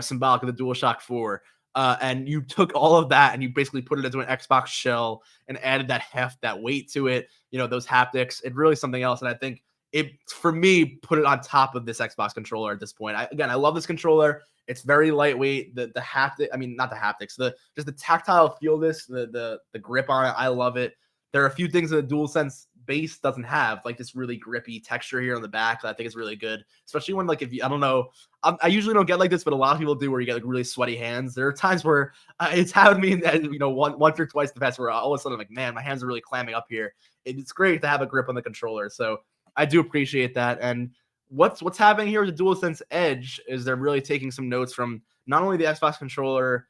symbolic of the DualShock 4. And you took all of that and you basically put it into an Xbox shell and added that heft, that weight to it, those haptics. It really something else. And I think it, for me, put it on top of this Xbox controller at this point. I love this controller. It's very lightweight. The haptic, I mean, not the haptics, just the tactile feel, the grip on it. I love it. There are a few things that the DualSense base doesn't have, like this really grippy texture here on the back that I think is really good, especially when, like, if you, I don't know, I usually don't get like this, but a lot of people do, where you get like really sweaty hands. There are times where it's happened to me, once or twice in the past, where all of a sudden I'm like, man, my hands are really clamming up here. It's great to have a grip on the controller, so I do appreciate that. And what's happening here with the DualSense Edge is they're really taking some notes from not only the Xbox controller,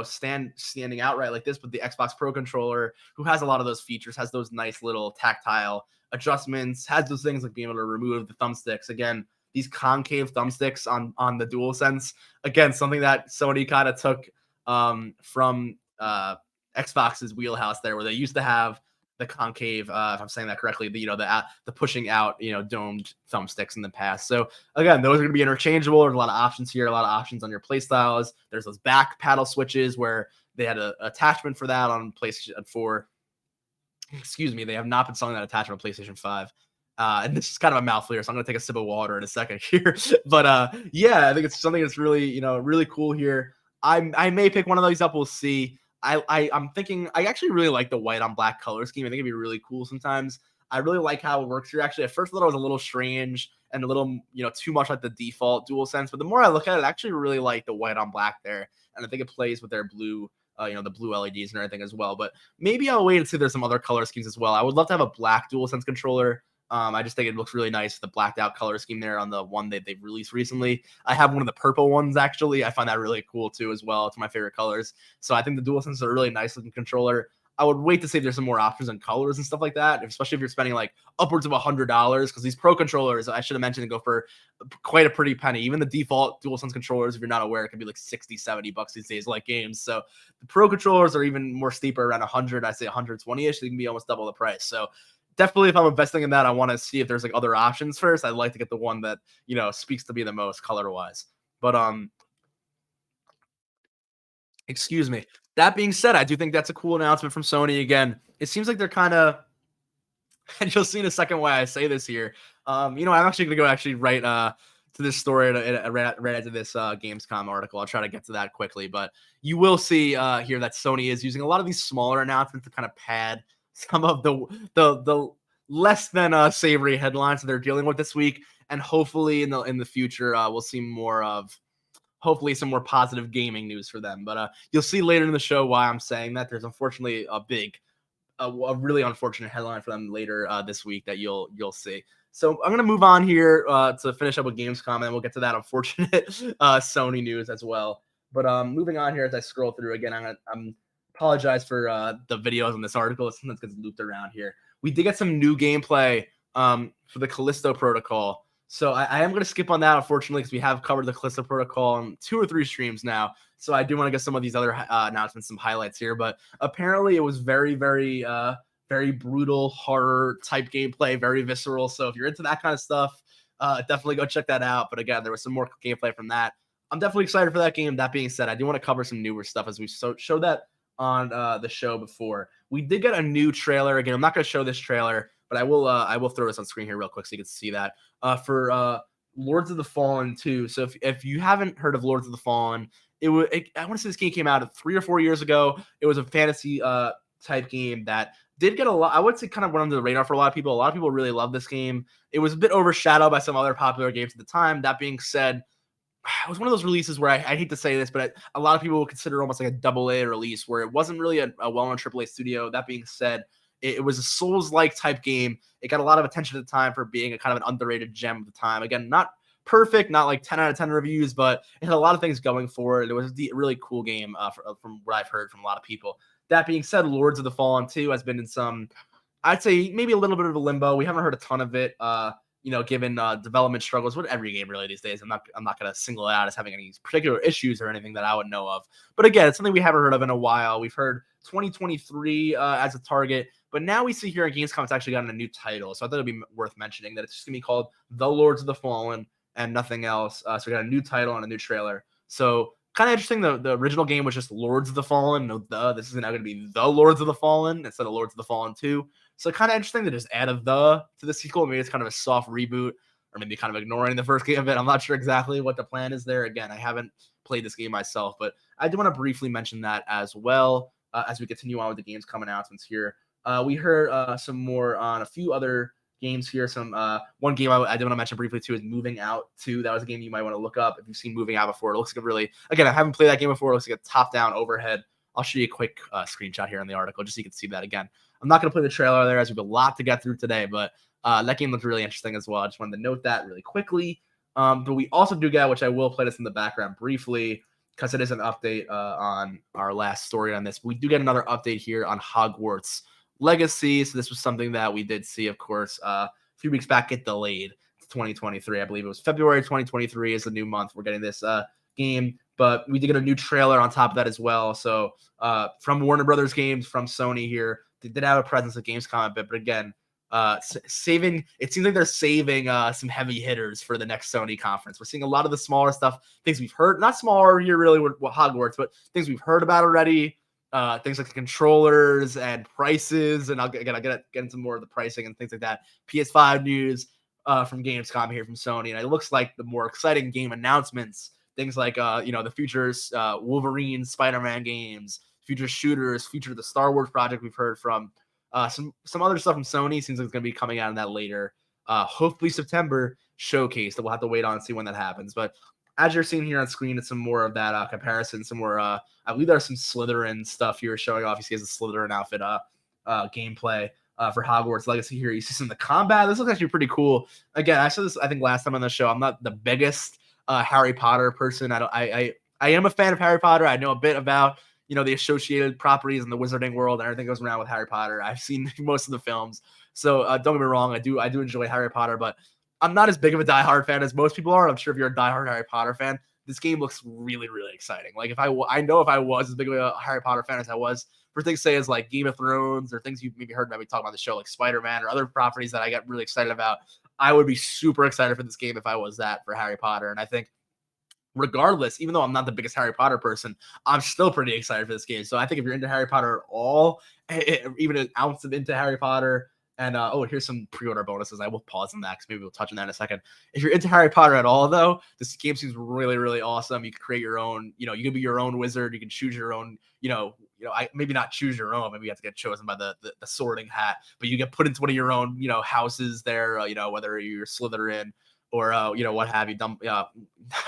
standing out right like this, but the Xbox Pro controller, who has a lot of those features, has those nice little tactile adjustments, has those things like being able to remove the thumbsticks. Again, these concave thumbsticks on the DualSense. Again, something that Sony kind of took from Xbox's wheelhouse there, where they used to have the concave, if I'm saying that correctly, the pushing out, domed thumbsticks in the past. So again, those are going to be interchangeable. There's a lot of options here, a lot of options on your play styles. There's those back paddle switches where they had an attachment for that on PlayStation 4. Excuse me, they have not been selling that attachment on PlayStation 5. And this is kind of a mouthful here, so I'm going to take a sip of water in a second here. But yeah, I think it's something that's really, really cool here. I may pick one of these up. We'll see. I'm thinking I actually really like the white on black color scheme. I think it'd be really cool sometimes. I really like how it works here. Actually, at first I thought it was a little strange and a little, too much like the default DualSense. But the more I look at it, I actually really like the white on black there. And I think it plays with their blue, the blue LEDs and everything as well. But maybe I'll wait and see if there's some other color schemes as well. I would love to have a black DualSense controller. I just think it looks really nice, the blacked out color scheme there on the one that they've released recently. I have one of the purple ones, actually. I find that really cool too as well. It's my favorite colors. So I think the DualSense is a really nice looking controller. I would wait to see if there's some more options on colors and stuff like that, especially if you're spending like upwards of $100, because these Pro controllers, I should have mentioned, go for quite a pretty penny. Even the default DualSense controllers, if you're not aware, it can be like 60, 70 bucks these days, like games. So the Pro controllers are even more steeper, around 100, I say 120-ish. They can be almost double the price. So definitely, if I'm investing in that, I want to see if there's like other options first. I'd like to get the one that, speaks to me the most color wise. But excuse me. That being said, I do think that's a cool announcement from Sony. Again, it seems like they're kind of, and you'll see in a second why I say this here. I'm actually going to go right to this story right after this Gamescom article. I'll try to get to that quickly, but you will see here that Sony is using a lot of these smaller announcements to kind of pad some of the less than savory headlines that they're dealing with this week, and hopefully in the future we'll see more of, hopefully, some more positive gaming news for them. But you'll see later in the show why I'm saying that. There's unfortunately a really unfortunate headline for them later this week that you'll see. So I'm gonna move on here to finish up with Gamescom, and then we'll get to that unfortunate Sony news as well. But moving on here as I scroll through again, I'm apologize for the videos on this article. It sometimes gets looped around here. We did get some new gameplay for the Callisto Protocol. So I am going to skip on that, unfortunately, because we have covered the Callisto Protocol on 2 or 3 streams now. So I do want to get some of these other announcements, some highlights here. But apparently it was very, very, very brutal horror type gameplay, very visceral. So if you're into that kind of stuff, definitely go check that out. But again, there was some more gameplay from that. I'm definitely excited for that game. That being said, I do want to cover some newer stuff as we showed that on the show before. We did get a new trailer. Again, I'm not going to show this trailer, but I will throw this on screen here real quick so you can see that for Lords of the Fallen 2. So if you haven't heard of Lords of the Fallen, I want to say this game came out 3 or 4 years ago. It was a fantasy type game that did get a lot. I would say kind of went under the radar for a lot of people. A lot of people really love this game. It was a bit overshadowed by some other popular games at the time. That being said, it was one of those releases where I hate to say this, but a lot of people would consider almost like a double A release where it wasn't really a well-known AAA studio. That being said, it was a Souls-like type game. It got a lot of attention at the time for being a kind of an underrated gem at the time. Again, not perfect, not like 10 out of 10 reviews, but it had a lot of things going for it. It was a really cool game from what I've heard from a lot of people. That being said, Lords of the Fallen 2 has been in some, I'd say maybe a little bit of a limbo. We haven't heard a ton of it. Given development struggles with every game really these days. I'm not going to single it out as having any particular issues or anything that I would know of. But again, it's something we haven't heard of in a while. We've heard 2023 as a target, but now we see here at Gamescom it's actually gotten a new title. So I thought it'd be worth mentioning that it's just going to be called The Lords of the Fallen and nothing else. So we got a new title and a new trailer. So kind of interesting. The original game was just Lords of the Fallen. This is now going to be The Lords of the Fallen instead of Lords of the Fallen 2. So kind of interesting to just add a to the sequel. Maybe it's kind of a soft reboot or maybe kind of ignoring the first game of it. I'm not sure exactly what the plan is there. Again, I haven't played this game myself, but I do want to briefly mention that as well as we continue on with the Gamescom announcements here. We heard some more on a few other games here. One game I did want to mention briefly too is Moving Out 2. That was a game you might want to look up if you've seen Moving Out before. It looks like again, I haven't played that game before. It looks like a top-down overhead. I'll show you a quick screenshot here in the article just so you can see that again. I'm not going to play the trailer there as we have a lot to get through today, but that game looks really interesting as well. I just wanted to note that really quickly. But we also do get, which I will play this in the background briefly because it is an update on our last story on this. We do get another update here on Hogwarts Legacy. So this was something that we did see, of course, a few weeks back get delayed to 2023. I believe it was February 2023 is the new month. We're getting this game, but we did get a new trailer on top of that as well. So from Warner Brothers Games, from Sony here, they did have a presence at Gamescom a bit, but again, it seems like they're saving some heavy hitters for the next Sony conference. We're seeing a lot of the smaller stuff, things we've heard, not smaller here really with Hogwarts, but things we've heard about already. Things like the controllers and prices, and I'll get into more of the pricing and things like that. PS5 news from Gamescom here from Sony, and it looks like the more exciting game announcements, things like the futures Wolverine, Spider-Man games, future shooters, future the Star Wars project we've heard from, some other stuff from Sony seems like it's going to be coming out in that later, hopefully September showcase that we'll have to wait on and see when that happens. But as you're seeing here on screen, it's some more of that comparison, some more, I believe there's some Slytherin stuff here showing off. You see as a Slytherin outfit gameplay for Hogwarts Legacy here. You see some of the combat. This looks actually pretty cool. Again, I said this, I think, last time on the show. I'm not the biggest Harry Potter person. I am a fan of Harry Potter. I know a bit about, the associated properties in the wizarding world and everything goes around with Harry Potter. I've seen most of the films. So don't get me wrong. I do enjoy Harry Potter, but I'm not as big of a diehard fan as most people are. I'm sure if you're a diehard Harry Potter fan, this game looks really, really exciting. Like I know if I was as big of a Harry Potter fan as I was for things say as like Game of Thrones or things you've maybe heard about me talk about the show like Spider-Man or other properties that I get really excited about, I would be super excited for this game if I was that for Harry Potter. And I think regardless, even though I'm not the biggest Harry Potter person, I'm still pretty excited for this game. So I think if you're into Harry Potter at all, even an ounce of into Harry Potter, and here's some pre-order bonuses. I will pause on that because maybe we'll touch on that in a second. If you're into Harry Potter at all, though, this game seems really, really awesome. You can create your own, you can be your own wizard. You can choose your own, maybe not choose your own. Maybe you have to get chosen by the sorting hat, but you get put into one of your own, houses there, whether you're Slytherin or, what have you. I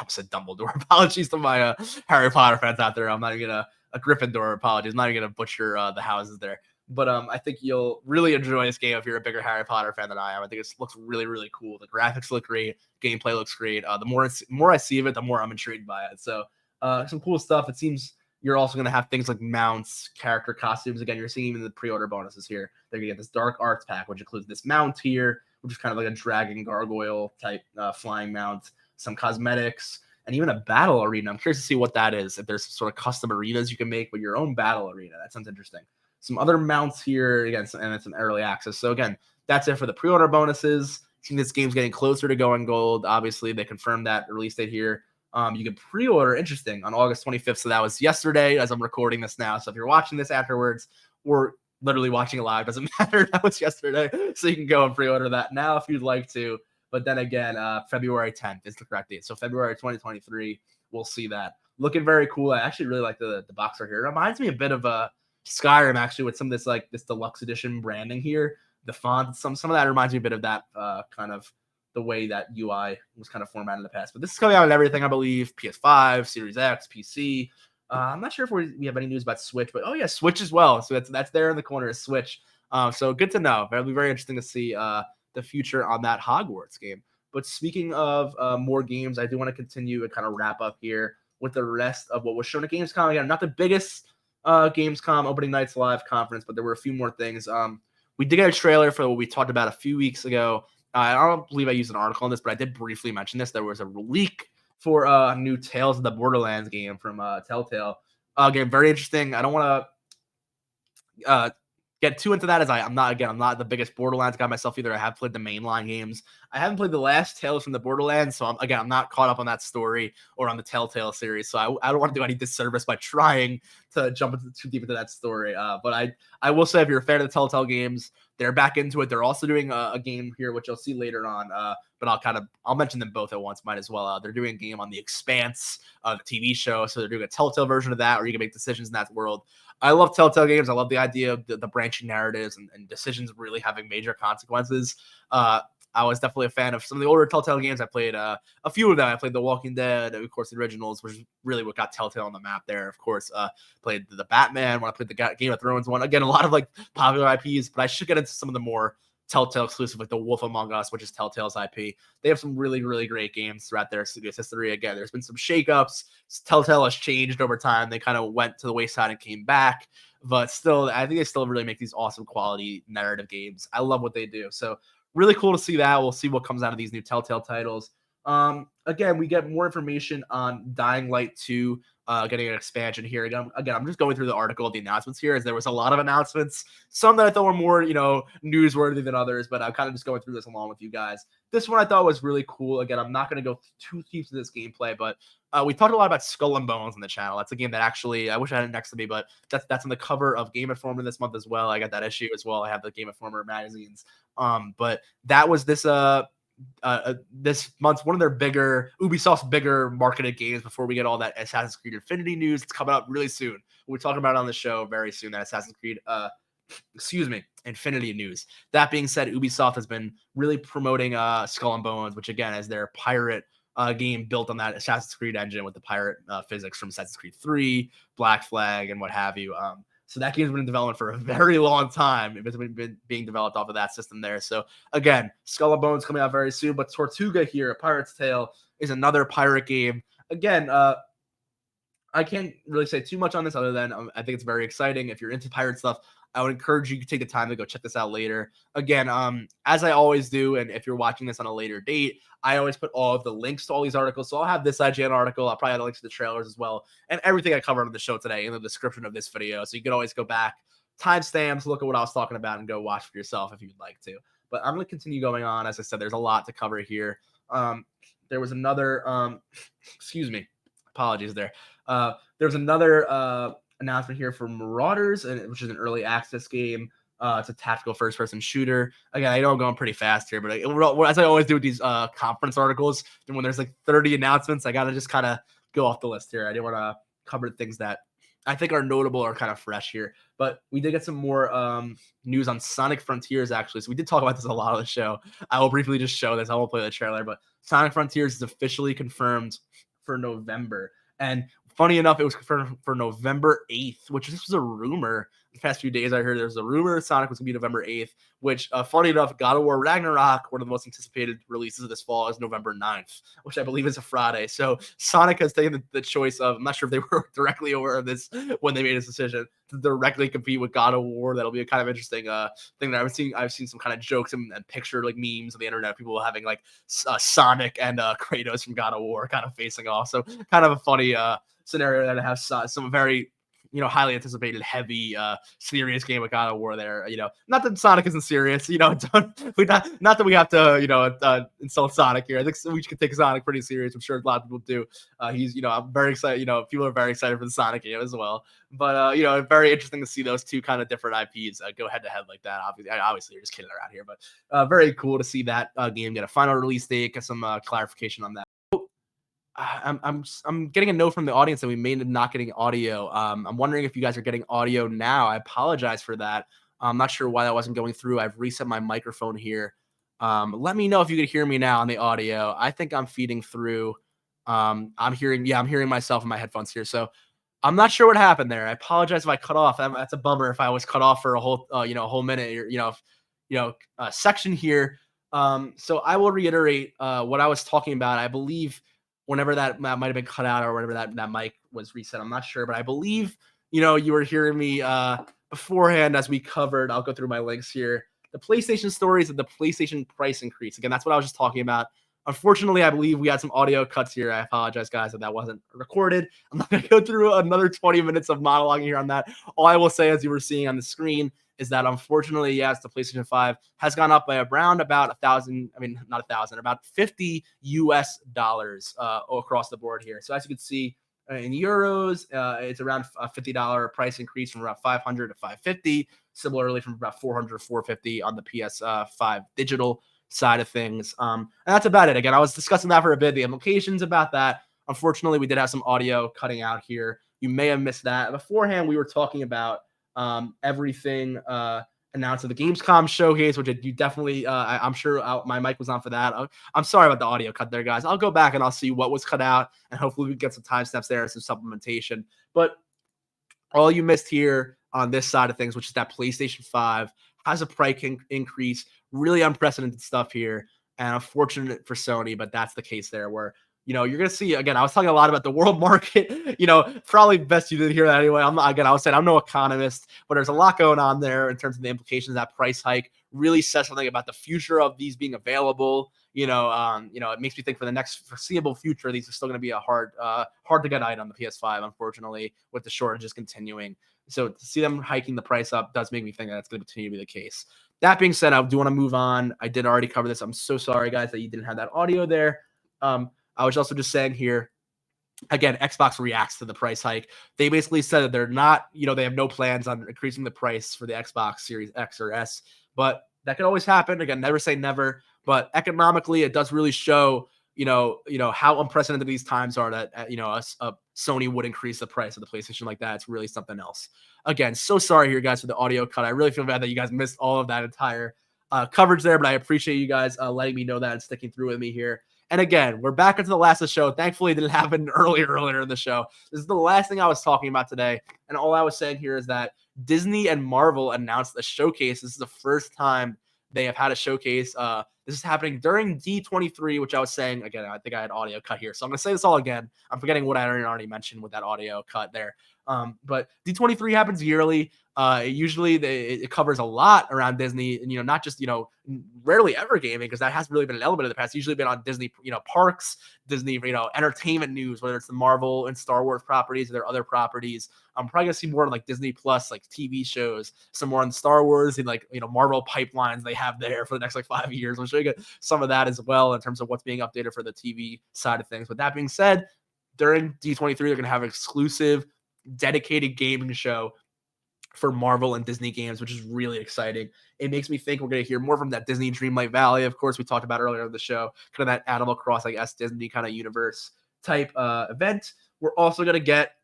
said Dumbledore. Apologies to my Harry Potter fans out there. I'm not even a Gryffindor. Apologies. I'm not even going to butcher the houses there. But I think you'll really enjoy this game if you're a bigger Harry Potter fan than I am. I think it looks really, really cool. The graphics look great. Gameplay looks great. The more I see of it, the more I'm intrigued by it. So some cool stuff. It seems you're also going to have things like mounts, character costumes. Again, you're seeing even the pre-order bonuses here. They're going to get this Dark Arts pack, which includes this mount here, which is kind of like a dragon gargoyle type flying mount, some cosmetics, and even a battle arena. I'm curious to see what that is. If there's some sort of custom arenas you can make with your own battle arena. That sounds interesting. Some other mounts here, again, and it's an early access. So again, that's it for the pre-order bonuses. I think this game's getting closer to going gold. Obviously, they confirmed that release date here You can pre-order, interesting, on August 25th. So that was yesterday as I'm recording this now. So if you're watching this afterwards, or literally watching it live, doesn't matter. That was yesterday. So you can go and pre-order that now if you'd like to. But then again, February 10th is the correct date. So February 2023, we'll see that. Looking very cool. I actually really like the box art here. It reminds me a bit of Skyrim, actually, with some of this like this deluxe edition branding here. The font, some of that reminds me a bit of that kind of the way that UI was kind of formatted in the past. But this is coming out on everything, I believe. PS5, Series X, PC. I'm not sure if we have any news about Switch, but oh yeah, Switch as well. So that's there in the corner is Switch. So good to know. It'll be very interesting to see the future on that Hogwarts game. But speaking of more games, I do want to continue and kind of wrap up here with the rest of what was shown at Gamescom. Again, not the biggest Gamescom opening nights live conference, but there were a few more things. We did get a trailer for what we talked about a few weeks ago. I don't believe I used an article on this, but I did briefly mention this. There was a leak for a new Tales of the Borderlands game from Telltale. Again, very interesting. I don't want to get too into that as I'm not the biggest Borderlands guy myself either. I have played the mainline games. I haven't played the last Tales from the Borderlands, so I'm not caught up on that story or on the Telltale series. So I don't want to do any disservice by trying to jump too deep into that story. But I will say, if you're a fan of the Telltale games, they're back into it. They're also doing a game here, which you'll see later on. But I'll mention them both at once. Might as well. They're doing a game on The Expanse, the TV show. So they're doing a Telltale version of that, where you can make decisions in that world. I love Telltale games. I love the idea of the branching narratives and decisions really having major consequences. I was definitely a fan of some of the older Telltale games. I played a few of them. I played The Walking Dead, of course, the originals, which is really what got Telltale on the map there. Of course, played the Batman when I played the Game of Thrones one. Again, a lot of like popular IPs, but I should get into some of the more Telltale exclusive, like The Wolf Among Us, which is Telltale's IP. They have some really, really great games throughout their studio's history. Again, there's been some shakeups. Telltale has changed over time. They kind of went to the wayside and came back, but still, I think they still really make these awesome quality narrative games. I love what they do. So really cool to see that. We'll see what comes out of these new Telltale titles. Again, we get more information on Dying Light 2 getting an expansion here. Again, I'm just going through the article of the announcements here, as there was a lot of announcements. Some that I thought were more, newsworthy than others, but I'm kind of just going through this along with you guys. This one I thought was really cool. Again, I'm not going to go too deep into this gameplay, but we talked a lot about Skull and Bones on the channel. That's a game that actually, I wish I had it next to me, but that's on the cover of Game Informer this month as well. I got that issue as well. I have the Game Informer magazines. But that was this month's one of their Ubisoft's bigger marketed games before we get all that Assassin's Creed Infinity news. It's coming up really soon. We're talking about it on the show very soon, that Assassin's Creed Infinity news. That being said, Ubisoft has been really promoting Skull and Bones, which again is their pirate game built on that Assassin's Creed engine with the pirate physics from Assassin's Creed 3, Black Flag, and what have you. So that game's been in development for a very long time. It's been being developed off of that system there. So again, Skull and Bones coming out very soon. But Tortuga here, A Pirate's Tale, is another pirate game. Again, I can't really say too much on this other than I think it's very exciting. If you're into pirate stuff, I would encourage you to take the time to go check this out later. Again, as I always do, and if you're watching this on a later date, I always put all of the links to all these articles. So I'll have this IGN article. I'll probably have the links to the trailers as well, and everything I covered on the show today in the description of this video. So you can always go back, timestamps, look at what I was talking about, and go watch for yourself if you'd like to. But I'm going to continue going on. As I said, there's a lot to cover here. There was another, excuse me, apologies there. There's another announcement here for Marauders, which is an early access game. It's a tactical first-person shooter. Again, I know I'm going pretty fast here, but as I always do with these conference articles, and when there's like 30 announcements, I got to just kind of go off the list here. I didn't want to cover things that I think are notable or kind of fresh here. But we did get some more news on Sonic Frontiers, actually. So we did talk about this a lot on the show. I will briefly just show this. I won't play the trailer, but Sonic Frontiers is officially confirmed for November. And funny enough, it was confirmed for November 8th, which this was a rumor. The past few days, I heard there was a rumor Sonic was going to be November 8th, which, funny enough, God of War Ragnarok, one of the most anticipated releases of this fall, is November 9th, which I believe is a Friday. So Sonic has taken the choice of, I'm not sure if they were directly aware of this when they made this decision, to directly compete with God of War. That'll be a kind of interesting thing that I've seen some kind of jokes and picture like memes on the internet, people having like Sonic and Kratos from God of War kind of facing off. So kind of a funny scenario that has some very highly anticipated, heavy, serious game of God of War there. Not that Sonic isn't serious. Not that we have to, insult Sonic here. I think we should take Sonic pretty serious. I'm sure a lot of people do. I'm very excited. People are very excited for the Sonic game as well. But very interesting to see those two kind of different IPs go head to head like that. Obviously, you're just kidding around here, but very cool to see that game get a final release date, get some clarification on that. I'm getting a note from the audience that we may not getting audio. I'm wondering if you guys are getting audio now. I apologize for that. I'm not sure why that wasn't going through. I've reset my microphone here. Let me know if you could hear me now on the audio. I think I'm feeding through. I'm hearing myself in my headphones here. So I'm not sure what happened there. I apologize if I cut off. That's a bummer if I was cut off for a whole minute, section here. So I will reiterate what I was talking about. I believe whenever that might have been cut out or whenever that mic was reset, I'm not sure, but I believe, you were hearing me beforehand as we covered. I'll go through my links here. The PlayStation stories of the PlayStation price increase. Again, that's what I was just talking about. Unfortunately, I believe we had some audio cuts here. I apologize, guys, that wasn't recorded. I'm not going to go through another 20 minutes of monologuing here on that. All I will say, as you were seeing on the screen, is that unfortunately, yes, the PlayStation 5 has gone up by around about about $50 US across the board here. So as you can see in euros, it's around a $50 price increase from about 500 to 550. Similarly, from about 400 to 450 on the PS5 digital side of things. And that's about it. Again, I was discussing that for a bit, the implications about that. Unfortunately, we did have some audio cutting out here. You may have missed that. Beforehand, we were talking about everything announced at the Gamescom showcase, which you definitely, I'm sure my mic was on for that. I'm sorry about the audio cut there, guys. I'll go back and I'll see what was cut out, and hopefully we get some timestamps there and some supplementation. But all you missed here on this side of things, which is that PlayStation 5 has a price increase, really unprecedented stuff here, and unfortunate for Sony, but that's the case there where, you're going to see, again, I was talking a lot about the world market, probably best you didn't hear that anyway. I was saying I'm no economist, but there's a lot going on there in terms of the implications of that price hike. Really says something about the future of these being available. It makes me think for the next foreseeable future, these are still going to be a hard to get item on the PS5, unfortunately, with the shortages continuing. So to see them hiking the price up does make me think that it's going to continue to be the case. That being said, I do want to move on. I did already cover this. I'm so sorry, guys, that you didn't have that audio there. I was also just saying here, again, Xbox reacts to the price hike. They basically said that they're not, they have no plans on increasing the price for the Xbox Series X or S, but that could always happen. Again, never say never, but economically, it does really show, how unprecedented these times are that, a Sony would increase the price of the PlayStation like that. It's really something else. Again, so sorry here, guys, for the audio cut. I really feel bad that you guys missed all of that entire coverage there, but I appreciate you guys letting me know that and sticking through with me here. And again, we're back into the last of the show. Thankfully, it didn't happen earlier in the show. This is the last thing I was talking about today. And all I was saying here is that Disney and Marvel announced a showcase. This is the first time they have had a showcase. This is happening during D23, which I was saying, again, I think I had audio cut here. So I'm going to say this all again. I'm forgetting what I already mentioned with that audio cut there. But D23 happens yearly. Usually it covers a lot around Disney, and not just rarely ever gaming, because that hasn't really been an element of the past. It's usually been on Disney parks, Disney entertainment news, whether it's the Marvel and Star Wars properties or their other properties. I'm probably gonna see more on like Disney Plus, like TV shows, some more on Star Wars and Marvel pipelines they have there for the next 5 years. I'm sure you get some of that as well in terms of what's being updated for the TV side of things. But that being said, during D23 they're gonna have an exclusive dedicated gaming show for Marvel and Disney games, which is really exciting. It makes me think we're going to hear more from that Disney Dreamlight Valley. Of course, we talked about earlier in the show, kind of that Animal Crossing Disney kind of universe type event. We're also going to get,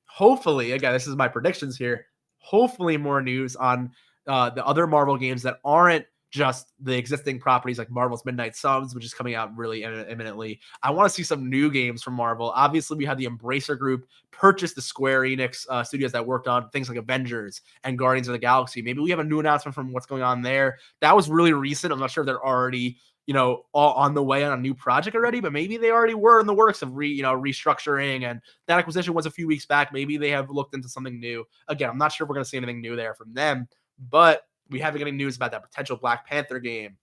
hopefully, again, this is my predictions here, hopefully more news on the other Marvel games that aren't just the existing properties like Marvel's Midnight Suns, which is coming out really imminently. I want to see some new games from Marvel. Obviously, we had the Embracer Group purchase the Square Enix studios that worked on things like Avengers and Guardians of the Galaxy. Maybe we have a new announcement from what's going on there. That was really recent. I'm not sure if they're already, all on the way on a new project already, but maybe they already were in the works of restructuring, and that acquisition was a few weeks back. Maybe they have looked into something new. Again, I'm not sure if we're going to see anything new there from them, but we haven't got any news about that potential Black Panther game,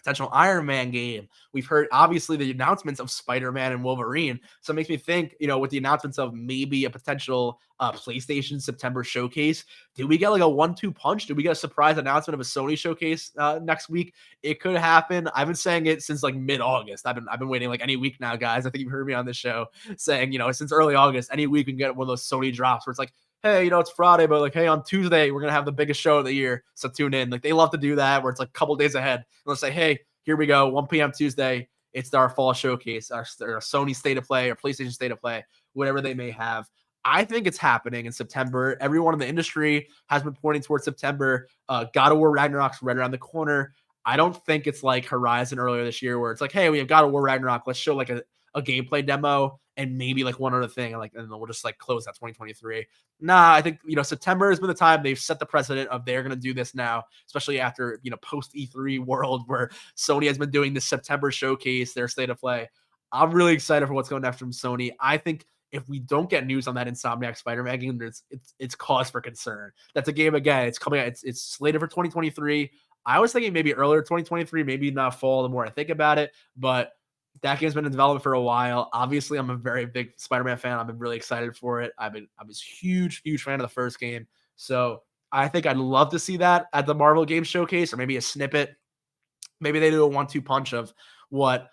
potential Iron Man game. We've heard obviously the announcements of Spider-Man and Wolverine. So it makes me think, with the announcements of maybe a potential PlayStation September showcase, do we get like a 1-2 punch? Do we get a surprise announcement of a Sony showcase next week? It could happen. I've been saying it since like mid-August. I've been waiting like any week now, guys. I think you've heard me on this show saying, since early August, any week we can get one of those Sony drops where it's like, hey, it's Friday, but like, hey, on Tuesday, we're going to have the biggest show of the year. So tune in. Like, they love to do that where it's like a couple days ahead. And they'll say, hey, here we go, 1 p.m. Tuesday. It's our fall showcase, our Sony State of Play or PlayStation State of Play, whatever they may have. I think it's happening in September. Everyone in the industry has been pointing towards September. God of War Ragnarok's right around the corner. I don't think it's like Horizon earlier this year where it's like, hey, we have God of War Ragnarok. Let's show like a gameplay demo and maybe like one other thing, and then we'll just like close out 2023. Nah, I think September has been the time. They've set the precedent of they're going to do this now, especially after post E3 world where Sony has been doing this September showcase, their State of Play. I'm really excited for what's going next from Sony. I think if we don't get news on that Insomniac Spider-Man game, it's cause for concern. That's a game, again, it's coming out. It's slated for 2023. I was thinking maybe earlier 2023, maybe not fall the more I think about it, but that game's been in development for a while. Obviously, I'm a very big Spider-Man fan. I've been really excited for it. I was huge fan of the first game. So I think I'd love to see that at the Marvel Game Showcase, or maybe a snippet. Maybe they do a 1-2 punch of what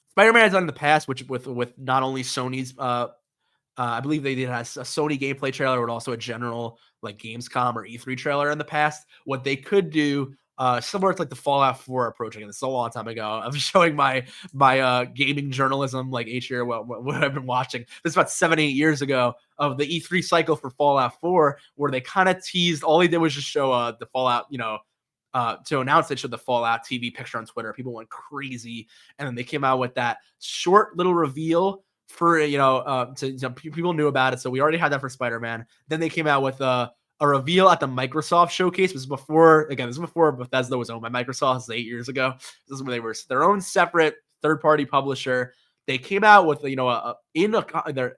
Spider-Man has done in the past, which with not only Sony's I believe they did a Sony gameplay trailer, but also a general like Gamescom or E3 trailer in the past. What they could do, similar to like the Fallout 4 approaching, and it's a long time ago. I'm showing my gaming journalism like each year what I've been watching. This is about 7-8 years ago of the E3 cycle for Fallout 4, where they kind of teased. All they did was just show the Fallout, to announce they showed the Fallout TV picture on Twitter. People went crazy, and then they came out with that short little reveal for people knew about it, so we already had that for Spider-Man. Then they came out with a reveal at the Microsoft showcase. This is before Bethesda was owned by Microsoft. This is 8 years ago. This is when they were their own separate third-party publisher. They came out with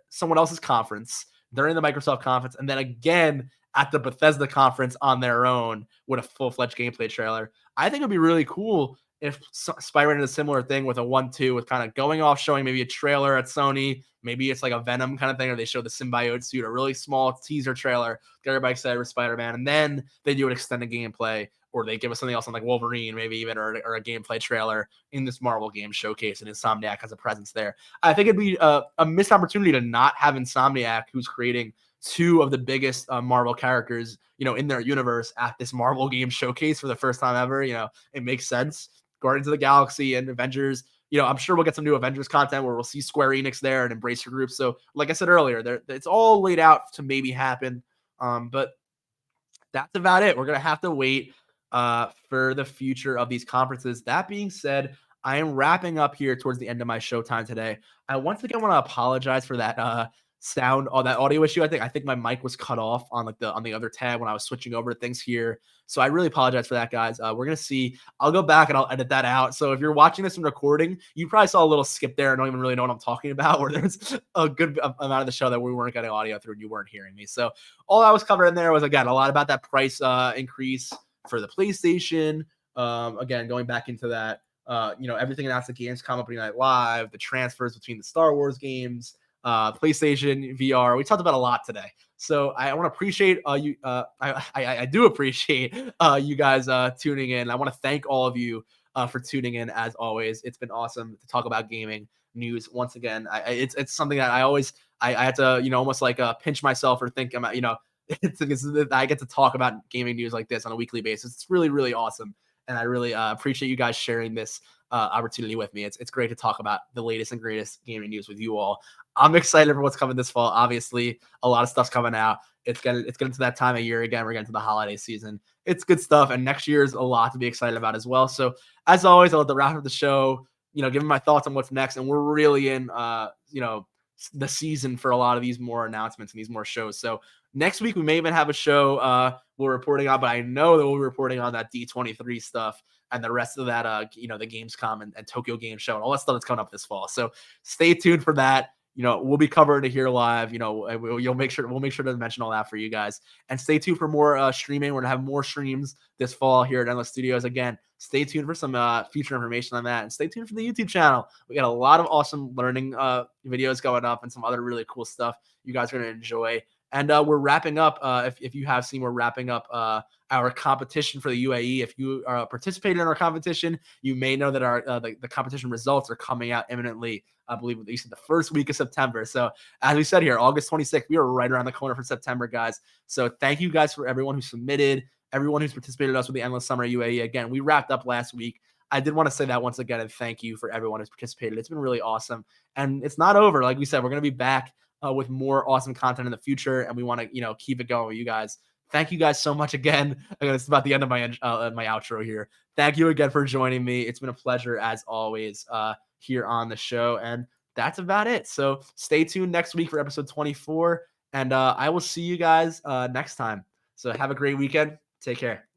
someone else's conference during the Microsoft conference, and then again at the Bethesda conference on their own with a full-fledged gameplay trailer. I think it'd be really cool if Spider-Man did a similar thing with a 1-2, with kind of going off, showing maybe a trailer at Sony. Maybe it's like a Venom kind of thing, or they show the symbiote suit, a really small teaser trailer, get everybody excited for Spider-Man, and then they do an extended gameplay, or they give us something else on like Wolverine, maybe even, or a gameplay trailer in this Marvel game showcase, and Insomniac has a presence there. I think it'd be a missed opportunity to not have Insomniac, who's creating two of the biggest Marvel characters, in their universe, at this Marvel game showcase for the first time ever. It makes sense. Guardians of the Galaxy and Avengers. I'm sure we'll get some new Avengers content where we'll see Square Enix there and Embracer Group. So, like I said earlier, it's all laid out to maybe happen. But that's about it. We're gonna have to wait for the future of these conferences. That being said, I am wrapping up here towards the end of my showtime today. I once again want to apologize for that sound or that audio issue. I think my mic was cut off on the other tab when I was switching over to things here. So I really apologize for that, guys. We're gonna see. I'll go back and I'll edit that out. So if you're watching this and recording, you probably saw a little skip there and don't even really know what I'm talking about, where there's a good amount of the show that we weren't getting audio through and you weren't hearing me. So all I was covering there was, again, a lot about that price increase for the PlayStation. Again, going back into that, everything announced at Gamescom Opening Night Live, the transfers between the Star Wars games, PlayStation VR. We talked about a lot today, so I want to appreciate you. I do appreciate you guys tuning in. I want to thank all of you for tuning in. As always, it's been awesome to talk about gaming news once again. It's something that I had to almost like pinch myself or think about. I get to talk about gaming news like this on a weekly basis. It's really, really awesome, and I really appreciate you guys sharing this opportunity with me. It's great to talk about the latest and greatest gaming news with you all. I'm excited for what's coming this fall. Obviously, a lot of stuff's coming out. It's getting to that time of year again. We're getting to the holiday season. It's good stuff, and next year is a lot to be excited about as well. So, as always, I'll let the wrap up the show. Give my thoughts on what's next, and we're really in the season for a lot of these more announcements and these more shows. So next week we may even have a show we're reporting on, but I know that we'll be reporting on that D23 stuff and the rest of that, the Gamescom and Tokyo Game Show and all that stuff that's coming up this fall. So stay tuned for that. we'll be covering it here live. We'll make sure to mention all that for you guys. And stay tuned for more streaming. We're gonna have more streams this fall here at Endless Studios. Again, stay tuned for some future information on that, and stay tuned for the YouTube channel. We got a lot of awesome learning videos going up and some other really cool stuff you guys are gonna enjoy. And we're wrapping up. If you have seen, we're wrapping up our competition for the UAE. If you participated in our competition, you may know that our the competition results are coming out imminently. I believe at least the first week of September. So as we said here, August 26th, we are right around the corner for September, guys. So thank you guys for everyone who submitted, everyone who's participated with us with the Endless Summer UAE. Again, we wrapped up last week. I did want to say that once again, and thank you for everyone who's participated. It's been really awesome. And it's not over. Like we said, we're going to be back with more awesome content in the future. And we want to, keep it going with you guys. Thank you guys so much again. It's about the end of my outro here. Thank you again for joining me. It's been a pleasure as always here on the show. And that's about it. So stay tuned next week for episode 24. And I will see you guys next time. So have a great weekend. Take care.